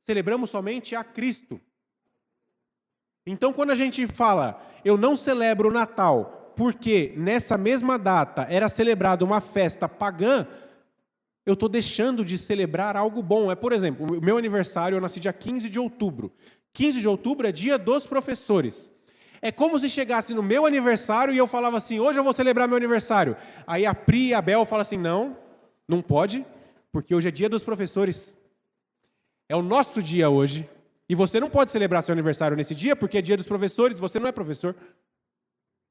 Speaker 2: celebramos somente a Cristo. Então, quando a gente fala, eu não celebro o Natal, porque nessa mesma data era celebrada uma festa pagã, eu estou deixando de celebrar algo bom. Por exemplo, o meu aniversário, eu nasci dia 15 de outubro. 15 de outubro é dia dos professores. É como se chegasse no meu aniversário e eu falava assim, hoje eu vou celebrar meu aniversário. Aí a Pri e a Bel falam assim, não pode, porque hoje é dia dos professores. É o nosso dia hoje. E você não pode celebrar seu aniversário nesse dia, porque é dia dos professores, você não é professor.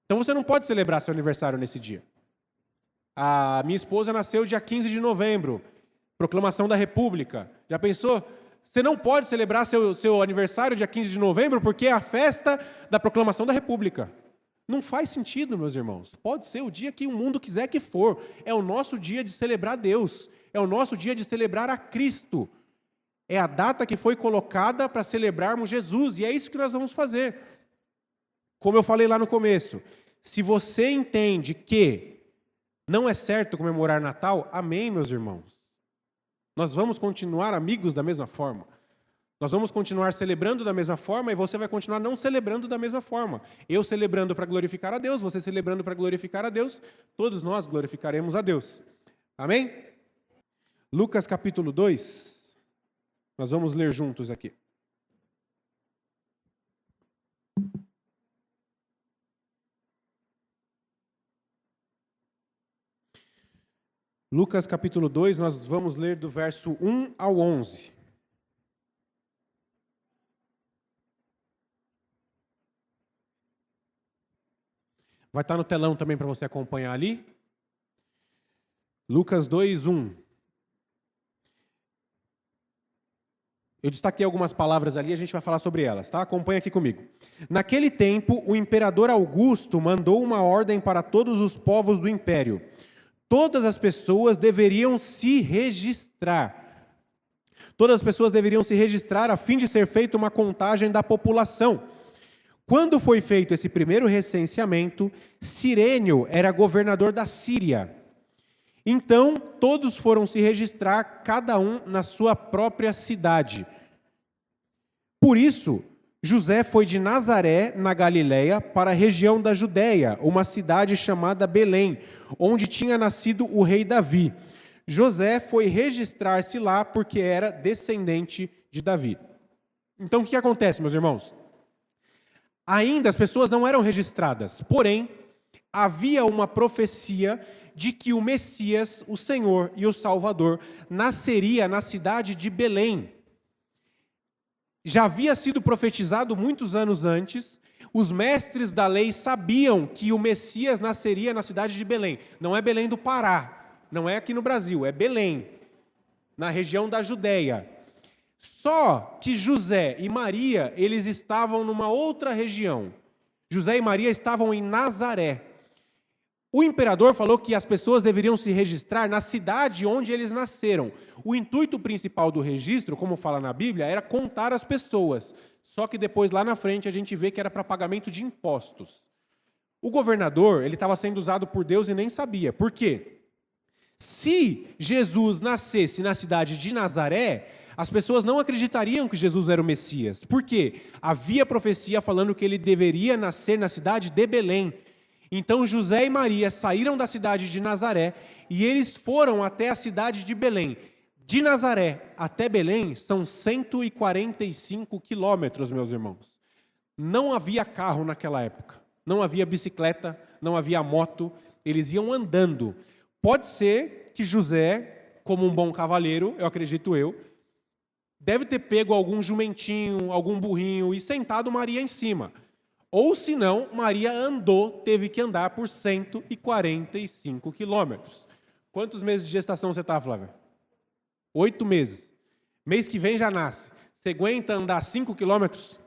Speaker 2: Então você não pode celebrar seu aniversário nesse dia. A minha esposa nasceu dia 15 de novembro, proclamação da República. Já pensou? Você não pode celebrar seu aniversário dia 15 de novembro, porque é a festa da proclamação da República. Não faz sentido, meus irmãos. Pode ser o dia que o mundo quiser que for. É o nosso dia de celebrar Deus. É o nosso dia de celebrar a Cristo. É a data que foi colocada para celebrarmos Jesus, e é isso que nós vamos fazer. Como eu falei lá no começo, se você entende que não é certo comemorar Natal, amém, meus irmãos. Nós vamos continuar amigos da mesma forma. Nós vamos continuar celebrando da mesma forma e você vai continuar não celebrando da mesma forma. Eu celebrando para glorificar a Deus, você celebrando para glorificar a Deus, todos nós glorificaremos a Deus. Amém? Lucas capítulo 2. Nós vamos ler juntos aqui. Lucas capítulo 2, nós vamos ler do verso 1 ao 11. Vai estar no telão também para você acompanhar ali. Lucas 2, 1. Eu destaquei algumas palavras ali, a gente vai falar sobre elas, tá? Acompanha aqui comigo. Naquele tempo, o imperador Augusto mandou uma ordem para todos os povos do império. Todas as pessoas deveriam se registrar. Todas as pessoas deveriam se registrar a fim de ser feita uma contagem da população. Quando foi feito esse primeiro recenseamento, Cirênio era governador da Síria. Então, todos foram se registrar, cada um na sua própria cidade. Por isso, José foi de Nazaré, na Galiléia, para a região da Judéia, uma cidade chamada Belém, onde tinha nascido o rei Davi. José foi registrar-se lá porque era descendente de Davi. Então, o que acontece, meus irmãos? Ainda as pessoas não eram registradas, porém, havia uma profecia de que o Messias, o Senhor e o Salvador, nasceria na cidade de Belém. Já havia sido profetizado muitos anos antes, os mestres da lei sabiam que o Messias nasceria na cidade de Belém. Não é Belém do Pará, não é aqui no Brasil, é Belém. na região da Judéia. Só que José e Maria, eles estavam numa outra região. José e Maria estavam em Nazaré. O imperador falou que as pessoas deveriam se registrar na cidade onde eles nasceram. O intuito principal do registro, como fala na Bíblia, era contar as pessoas. Só que depois, lá na frente, a gente vê que era para pagamento de impostos. O governador, ele estava sendo usado por Deus e nem sabia. Por quê? Se Jesus nascesse na cidade de Nazaré, as pessoas não acreditariam que Jesus era o Messias. Por quê? Havia profecia falando que ele deveria nascer na cidade de Belém. Então José e Maria saíram da cidade de Nazaré e eles foram até a cidade de Belém. De Nazaré até Belém são 145 quilômetros, meus irmãos. Não havia carro naquela época, não havia bicicleta, não havia moto, eles iam andando. Pode ser que José, como um bom cavaleiro, eu acredito deve ter pego algum jumentinho, algum burrinho e sentado Maria em cima. Ou, se não, Maria teve que andar por 145 quilômetros. Quantos meses de gestação você está, Flávia? 8 meses. Mês que vem já nasce. Você aguenta andar 5 quilômetros?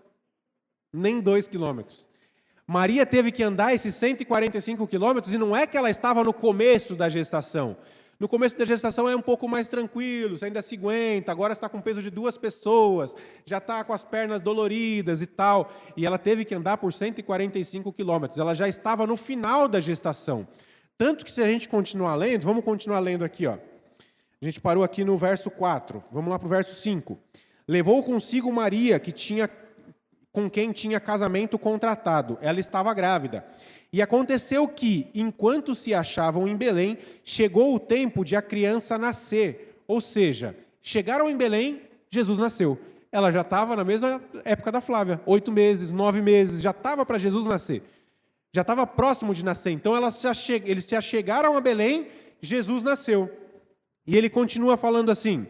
Speaker 2: Nem 2 quilômetros. Maria teve que andar esses 145 quilômetros e não é que ela estava no começo da gestação. No começo da gestação é um pouco mais tranquilo, você ainda se aguenta, agora está com peso de 2 pessoas, já está com as pernas doloridas e tal. E ela teve que andar por 145 quilômetros, ela já estava no final da gestação. Tanto que se a gente continuar lendo, vamos continuar lendo aqui, ó. A gente parou aqui no verso 4, vamos lá para o verso 5. Levou consigo Maria, com quem tinha casamento contratado, ela estava grávida. E aconteceu que, enquanto se achavam em Belém, chegou o tempo de a criança nascer. Ou seja, chegaram em Belém, Jesus nasceu. Ela já estava na mesma época da Flávia, 8 meses, 9 meses, já estava para Jesus nascer. Já estava próximo de nascer. Então eles se achegaram a Belém, Jesus nasceu. E ele continua falando assim: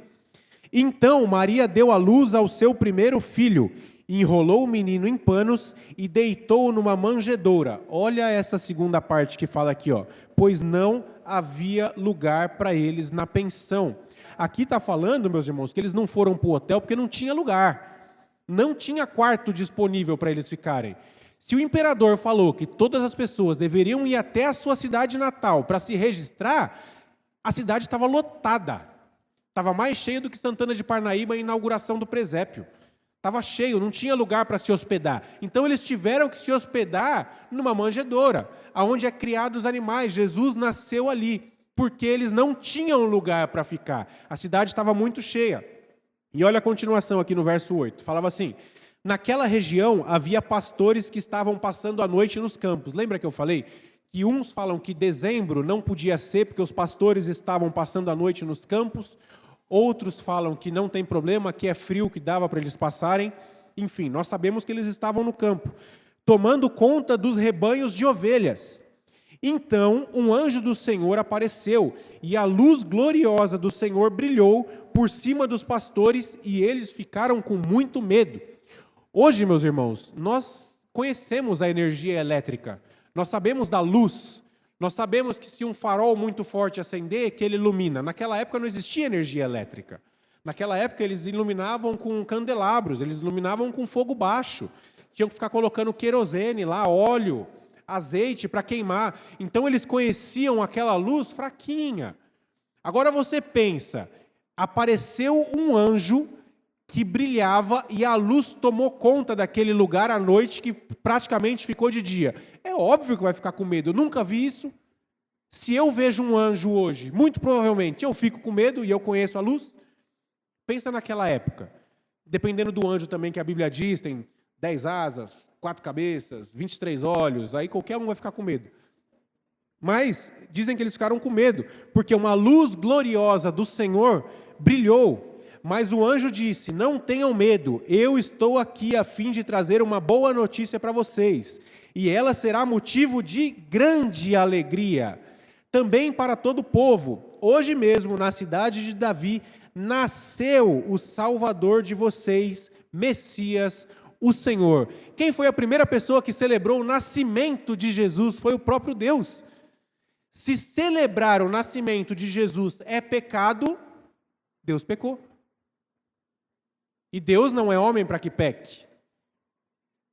Speaker 2: então Maria deu à luz ao seu primeiro filho, enrolou o menino em panos e deitou-o numa manjedoura. Olha essa segunda parte que fala aqui, ó. Pois não havia lugar para eles na pensão. Aqui está falando, meus irmãos, que eles não foram para o hotel porque não tinha lugar. Não tinha quarto disponível para eles ficarem. Se o imperador falou que todas as pessoas deveriam ir até a sua cidade natal para se registrar, a cidade estava lotada. Estava mais cheia do que Santana de Parnaíba em inauguração do presépio. Estava cheio, não tinha lugar para se hospedar. Então eles tiveram que se hospedar numa manjedoura, onde é criados os animais. Jesus nasceu ali, porque eles não tinham lugar para ficar. A cidade estava muito cheia. E olha a continuação aqui no verso 8. Falava assim: naquela região havia pastores que estavam passando a noite nos campos. Lembra que eu falei que uns falam que dezembro não podia ser porque os pastores estavam passando a noite nos campos? Outros falam que não tem problema, que é frio, que dava para eles passarem. Enfim, nós sabemos que eles estavam no campo, tomando conta dos rebanhos de ovelhas. Então, um anjo do Senhor apareceu, e a luz gloriosa do Senhor brilhou por cima dos pastores, e eles ficaram com muito medo. Hoje, meus irmãos, nós conhecemos a energia elétrica, nós sabemos da luz. Nós sabemos que se um farol muito forte acender, que ele ilumina. Naquela época não existia energia elétrica. Naquela época eles iluminavam com candelabros, eles iluminavam com fogo baixo. Tinham que ficar colocando querosene lá, óleo, azeite para queimar. Então eles conheciam aquela luz fraquinha. Agora você pensa, apareceu um anjo que brilhava e a luz tomou conta daquele lugar à noite que praticamente ficou de dia. É óbvio que vai ficar com medo. Eu nunca vi isso. Se eu vejo um anjo hoje, muito provavelmente eu fico com medo e eu conheço a luz. Pensa naquela época. Dependendo do anjo também que a Bíblia diz, tem 10 asas, 4 cabeças, 23 olhos, aí qualquer um vai ficar com medo. Mas dizem que eles ficaram com medo, porque uma luz gloriosa do Senhor brilhou. Mas o anjo disse: não tenham medo, eu estou aqui a fim de trazer uma boa notícia para vocês, e ela será motivo de grande alegria, também para todo o povo. Hoje mesmo, na cidade de Davi, nasceu o Salvador de vocês, Messias, o Senhor. Quem foi a primeira pessoa que celebrou o nascimento de Jesus? Foi o próprio Deus. Se celebrar o nascimento de Jesus é pecado, Deus pecou. E Deus não é homem para que peque.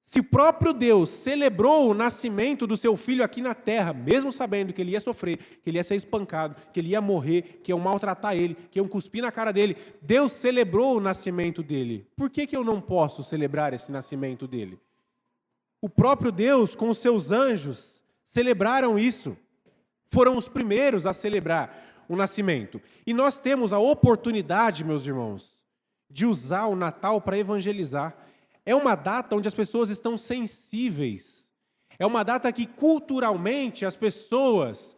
Speaker 2: Se o próprio Deus celebrou o nascimento do seu filho aqui na terra, mesmo sabendo que ele ia sofrer, que ele ia ser espancado, que ele ia morrer, que iam maltratar ele, que iam cuspir na cara dele, Deus celebrou o nascimento dele. Por que eu não posso celebrar esse nascimento dele? O próprio Deus, com os seus anjos, celebraram isso. Foram os primeiros a celebrar o nascimento. E nós temos a oportunidade, meus irmãos, de usar o Natal para evangelizar. É uma data onde as pessoas estão sensíveis. É uma data que, culturalmente, as pessoas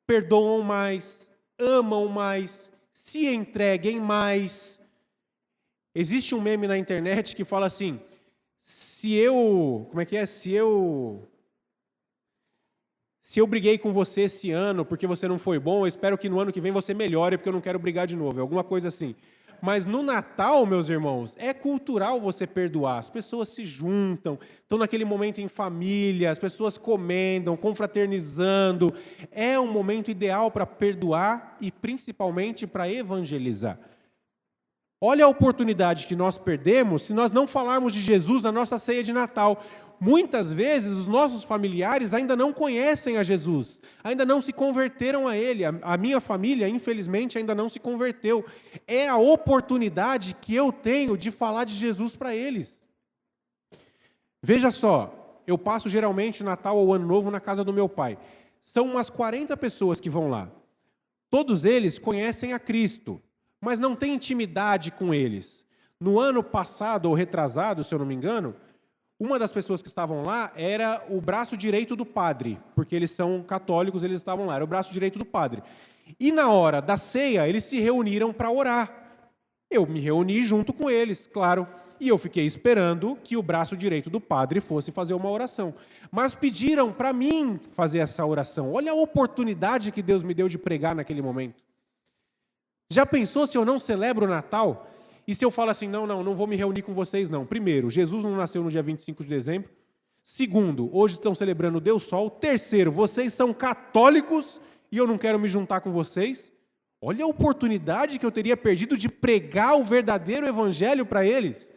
Speaker 2: perdoam mais, amam mais, se entreguem mais. Existe um meme na internet que fala assim, se eu briguei com você esse ano porque você não foi bom, eu espero que no ano que vem você melhore porque eu não quero brigar de novo. É alguma coisa assim. Mas no Natal, meus irmãos, é cultural você perdoar. As pessoas se juntam, estão naquele momento em família, as pessoas comendam, confraternizando. É um momento ideal para perdoar e principalmente para evangelizar. Olha a oportunidade que nós perdemos se nós não falarmos de Jesus na nossa ceia de Natal. Muitas vezes os nossos familiares ainda não conhecem a Jesus, ainda não se converteram a Ele. A minha família, infelizmente, ainda não se converteu. É a oportunidade que eu tenho de falar de Jesus para eles. Veja só, eu passo geralmente o Natal ou o Ano Novo na casa do meu pai. São umas 40 pessoas que vão lá. Todos eles conhecem a Cristo, mas não têm intimidade com eles. No ano passado, ou retrasado, se eu não me engano, uma das pessoas que estavam lá era o braço direito do padre, porque eles são católicos, eles estavam lá, era o braço direito do padre. E na hora da ceia, eles se reuniram para orar. Eu me reuni junto com eles, claro, e eu fiquei esperando que o braço direito do padre fosse fazer uma oração. Mas pediram para mim fazer essa oração. Olha a oportunidade que Deus me deu de pregar naquele momento. Já pensou se eu não celebro o Natal? E se eu falo assim, não vou me reunir com vocês, não. Primeiro, Jesus não nasceu no dia 25 de dezembro. Segundo, hoje estão celebrando o Deus Sol. Terceiro, vocês são católicos e eu não quero me juntar com vocês. Olha a oportunidade que eu teria perdido de pregar o verdadeiro evangelho para eles.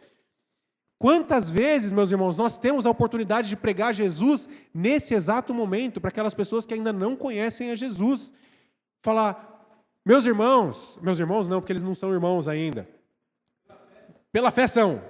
Speaker 2: Quantas vezes, meus irmãos, nós temos a oportunidade de pregar Jesus nesse exato momento para aquelas pessoas que ainda não conhecem a Jesus. Falar, meus irmãos não, porque eles não são irmãos ainda. Pela fé são.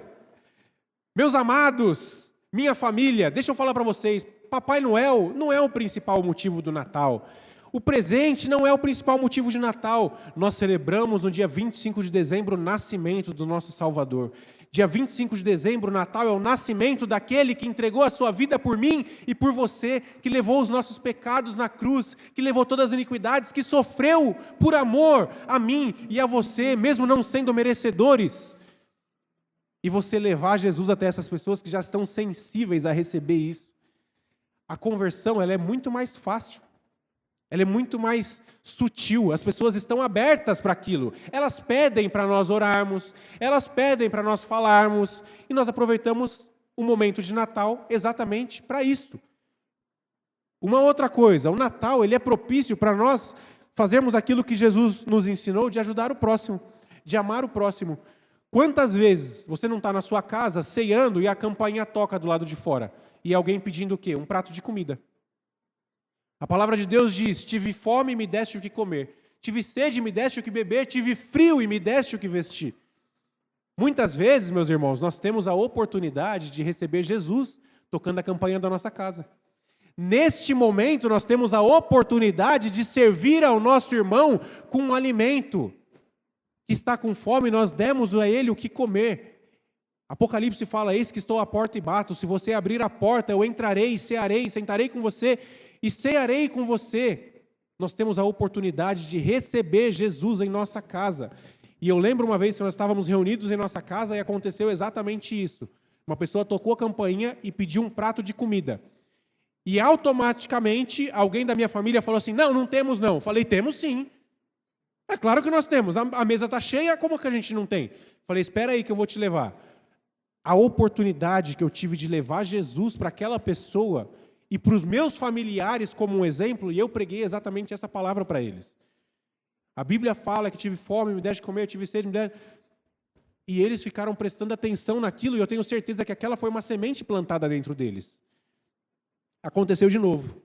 Speaker 2: Meus amados, minha família, deixa eu falar para vocês, Papai Noel não é o principal motivo do Natal. O presente não é o principal motivo de Natal. Nós celebramos no dia 25 de dezembro o nascimento do nosso Salvador. Dia 25 de dezembro, o Natal é o nascimento daquele que entregou a sua vida por mim e por você, que levou os nossos pecados na cruz, que levou todas as iniquidades, que sofreu por amor a mim e a você, mesmo não sendo merecedores. E você levar Jesus até essas pessoas que já estão sensíveis a receber isso. A conversão, ela é muito mais fácil. Ela é muito mais sutil. As pessoas estão abertas para aquilo. Elas pedem para nós orarmos, elas pedem para nós falarmos, e nós aproveitamos o momento de Natal exatamente para isso. Uma outra coisa, o Natal, ele é propício para nós fazermos aquilo que Jesus nos ensinou de ajudar o próximo, de amar o próximo. Quantas vezes você não está na sua casa ceando e a campainha toca do lado de fora e alguém pedindo o quê? Um prato de comida. A palavra de Deus diz, tive fome e me deste o que comer, tive sede e me deste o que beber, tive frio e me deste o que vestir. Muitas vezes, meus irmãos, nós temos a oportunidade de receber Jesus tocando a campainha da nossa casa. Neste momento, nós temos a oportunidade de servir ao nosso irmão com um alimento. Que está com fome, nós demos a ele o que comer. Apocalipse fala, eis que estou à porta e bato, se você abrir a porta, eu entrarei, cearei, sentarei com você e cearei com você. Nós temos a oportunidade de receber Jesus em nossa casa. E eu lembro uma vez que nós estávamos reunidos em nossa casa e aconteceu exatamente isso. Uma pessoa tocou a campainha e pediu um prato de comida. E automaticamente alguém da minha família falou assim, não temos não. Eu falei, temos sim. É claro que nós temos, a mesa está cheia, como que a gente não tem? Falei, espera aí que eu vou te levar. A oportunidade que eu tive de levar Jesus para aquela pessoa e para os meus familiares como um exemplo, e eu preguei exatamente essa palavra para eles. A Bíblia fala que tive fome, me deste de comer, eu tive sede, me deste... E eles ficaram prestando atenção naquilo, e eu tenho certeza que aquela foi uma semente plantada dentro deles. Aconteceu de novo.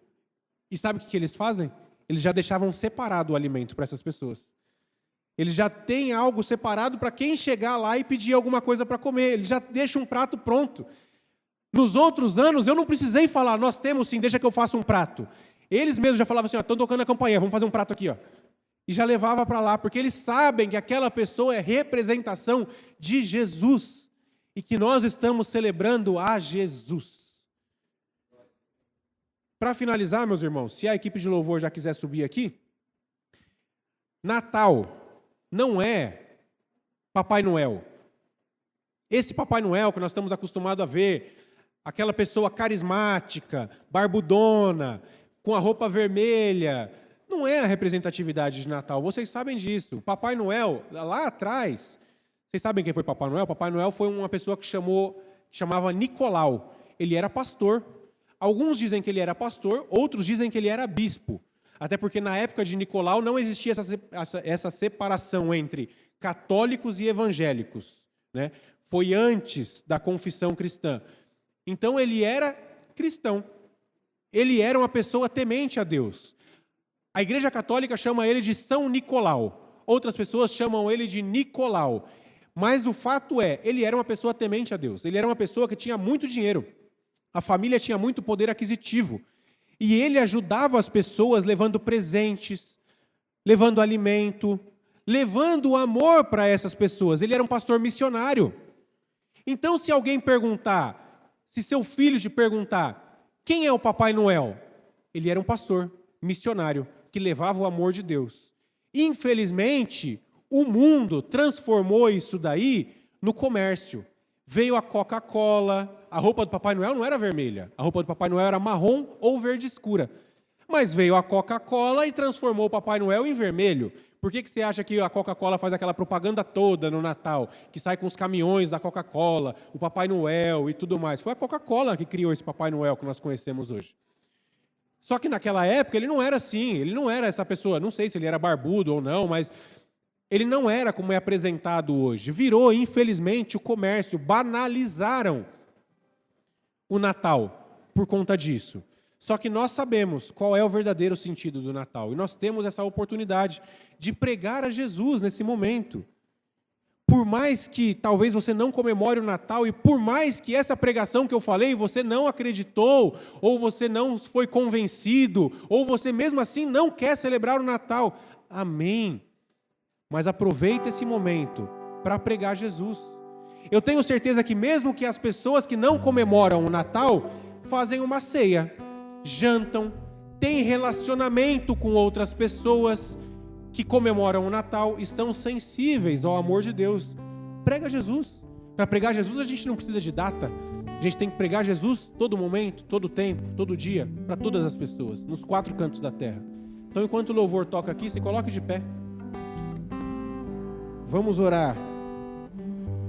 Speaker 2: E sabe o que eles fazem? Eles já deixavam separado o alimento para essas pessoas. Eles já têm algo separado para quem chegar lá e pedir alguma coisa para comer. Eles já deixam um prato pronto. Nos outros anos, eu não precisei falar, nós temos sim, deixa que eu faça um prato. Eles mesmos já falavam assim, estão tocando a campainha, vamos fazer um prato aqui, ó. E já levava para lá, porque eles sabem que aquela pessoa é representação de Jesus. E que nós estamos celebrando a Jesus. Para finalizar, meus irmãos, se a equipe de louvor já quiser subir aqui, Natal não é Papai Noel. Esse Papai Noel que nós estamos acostumados a ver, aquela pessoa carismática, barbudona, com a roupa vermelha, não é a representatividade de Natal. Vocês sabem disso. Papai Noel, lá atrás, vocês sabem quem foi Papai Noel? Papai Noel foi uma pessoa que chamava Nicolau. Ele era pastor. Alguns dizem que ele era pastor, outros dizem que ele era bispo. Até porque na época de Nicolau não existia essa separação entre católicos e evangélicos, né? Foi antes da confissão cristã. Então ele era cristão. Ele era uma pessoa temente a Deus. A Igreja Católica chama ele de São Nicolau. Outras pessoas chamam ele de Nicolau. Mas o fato é, ele era uma pessoa temente a Deus. Ele era uma pessoa que tinha muito dinheiro. A família tinha muito poder aquisitivo. E ele ajudava as pessoas levando presentes, levando alimento, levando amor para essas pessoas. Ele era um pastor missionário. Então, se alguém perguntar, se seu filho te perguntar, quem é o Papai Noel? Ele era um pastor missionário que levava o amor de Deus. Infelizmente, o mundo transformou isso daí no comércio. Veio a Coca-Cola, a roupa do Papai Noel não era vermelha, a roupa do Papai Noel era marrom ou verde escura. Mas veio a Coca-Cola e transformou o Papai Noel em vermelho. Por que você acha que a Coca-Cola faz aquela propaganda toda no Natal, que sai com os caminhões da Coca-Cola, o Papai Noel e tudo mais? Foi a Coca-Cola que criou esse Papai Noel que nós conhecemos hoje. Só que naquela época ele não era assim, ele não era essa pessoa, não sei se ele era barbudo ou não, mas ele não era como é apresentado hoje. Virou, infelizmente, o comércio. Banalizaram o Natal por conta disso. Só que nós sabemos qual é o verdadeiro sentido do Natal. E nós temos essa oportunidade de pregar a Jesus nesse momento. Por mais que talvez você não comemore o Natal e por mais que essa pregação que eu falei você não acreditou, ou você não foi convencido, ou você mesmo assim não quer celebrar o Natal. Amém. Mas aproveita esse momento para pregar Jesus. Eu tenho certeza que mesmo que as pessoas que não comemoram o Natal fazem uma ceia, jantam, têm relacionamento com outras pessoas que comemoram o Natal, estão sensíveis ao amor de Deus. Prega Jesus. Para pregar Jesus a gente não precisa de data. A gente tem que pregar Jesus todo momento, todo tempo, todo dia, para todas as pessoas, nos 4 cantos da terra. Então enquanto o louvor toca aqui, se coloque de pé. Vamos orar,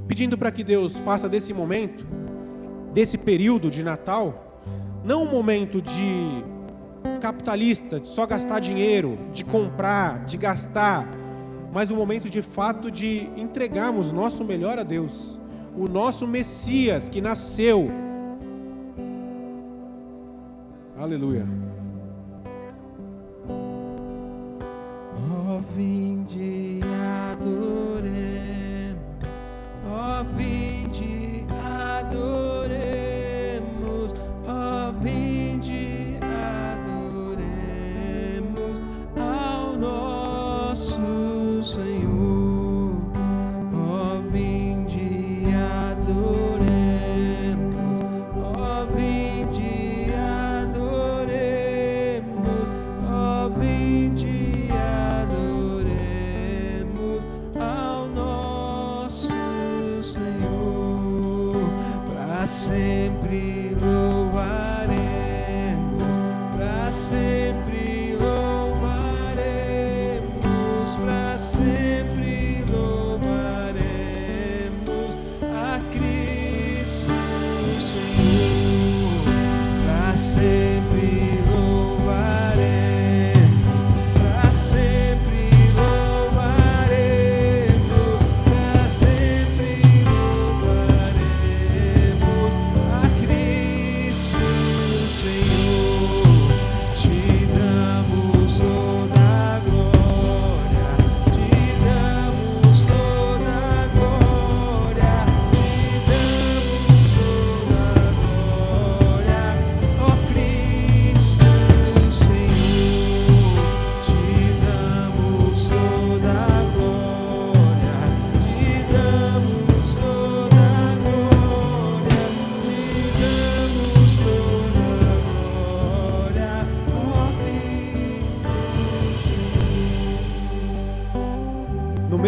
Speaker 2: pedindo para que Deus faça desse momento, desse período de Natal, não um momento de capitalista, de só gastar dinheiro, de comprar, de gastar, mas um momento de fato de entregarmos o nosso melhor a Deus, o nosso Messias que nasceu. Aleluia.
Speaker 1: Ó, vinde adoremos, ó, vinde adoremos, ó, vinde adoremos ao nosso Senhor. Ó, vinde adoremos, ó, vinde adoremos, ó, vinde adoremos ao nosso Senhor. Para sempre louvaremos, para sempre louvaremos, para sempre louvaremos a Cristo Senhor. Para sempre louvaremos, para sempre louvaremos.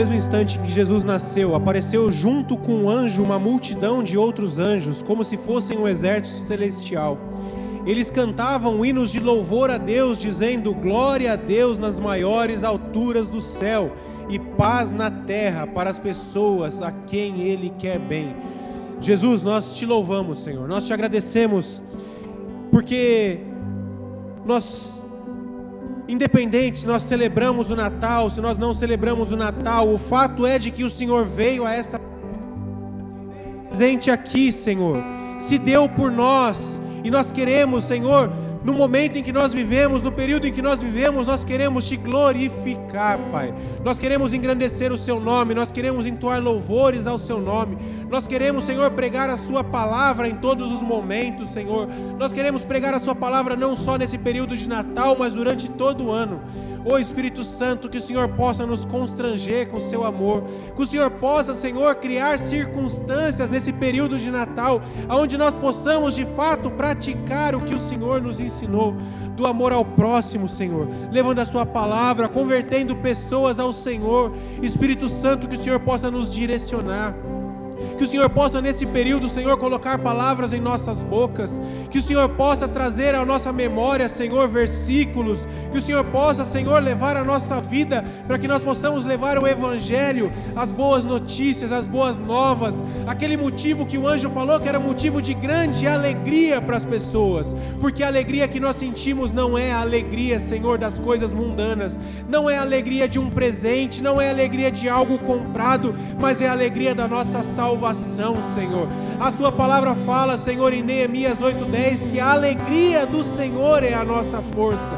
Speaker 2: mesmo instante em que Jesus nasceu, apareceu junto com um anjo uma multidão de outros anjos, como se fossem um exército celestial. Eles cantavam hinos de louvor a Deus, dizendo: glória a Deus nas maiores alturas do céu e paz na terra para as pessoas a quem Ele quer bem. Jesus, nós te louvamos, Senhor, nós te agradecemos, porque nós, independente se nós celebramos o Natal, se nós não celebramos o Natal, o fato é de que o Senhor veio a essa presente aqui, Senhor, se deu por nós, e nós queremos, Senhor, no momento em que nós vivemos, no período em que nós vivemos, nós queremos te glorificar, Pai. Nós queremos engrandecer o seu nome, nós queremos entoar louvores ao seu nome. Nós queremos, Senhor, pregar a sua palavra em todos os momentos, Senhor. Nós queremos pregar a sua palavra não só nesse período de Natal, mas durante todo o ano. Ó Espírito Santo, que o Senhor possa nos constranger com o seu amor, que o Senhor possa, Senhor, criar circunstâncias nesse período de Natal, onde nós possamos de fato praticar o que o Senhor nos ensinou, do amor ao próximo, Senhor, levando a sua palavra, convertendo pessoas ao Senhor. Espírito Santo, que o Senhor possa nos direcionar, que o Senhor possa nesse período, Senhor, colocar palavras em nossas bocas, que o Senhor possa trazer à nossa memória, Senhor, versículos, que o Senhor possa, Senhor, levar a nossa vida, para que nós possamos levar o Evangelho, as boas notícias, as boas novas, aquele motivo que o anjo falou que era motivo de grande alegria para as pessoas, porque a alegria que nós sentimos não é a alegria, Senhor, das coisas mundanas, não é a alegria de um presente, não é a alegria de algo comprado, mas é a alegria da nossa salvação, Senhor. A sua palavra fala, Senhor, em Neemias 8:10, que a alegria do Senhor é a nossa força.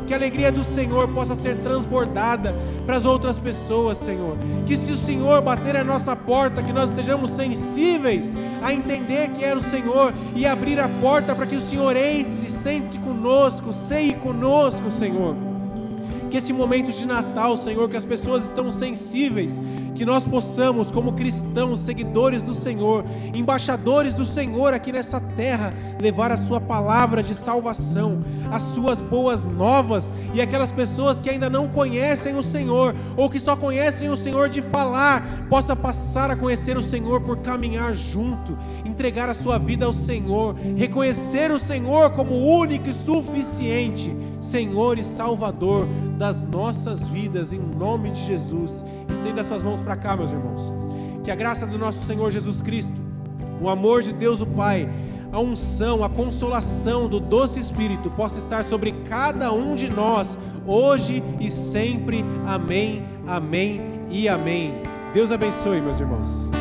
Speaker 2: Que a alegria do Senhor possa ser transbordada para as outras pessoas, Senhor. Que se o Senhor bater a nossa porta, que nós estejamos sensíveis a entender que era o Senhor e abrir a porta para que o Senhor entre, sente conosco, ceie conosco, Senhor. Que esse momento de Natal, Senhor, que as pessoas estão sensíveis, que nós possamos, como cristãos, seguidores do Senhor, embaixadores do Senhor aqui nessa terra, levar a sua palavra de salvação, as suas boas novas, e aquelas pessoas que ainda não conhecem o Senhor, ou que só conhecem o Senhor de falar, possa passar a conhecer o Senhor por caminhar junto, entregar a sua vida ao Senhor, reconhecer o Senhor como único e suficiente Senhor e Salvador das nossas vidas, em nome de Jesus. Estenda suas mãos para cá, meus irmãos. Que a graça do nosso Senhor Jesus Cristo, o amor de Deus o Pai, a unção, a consolação do doce Espírito possa estar sobre cada um de nós, hoje e sempre. Amém, amém e amém. Deus abençoe, meus irmãos.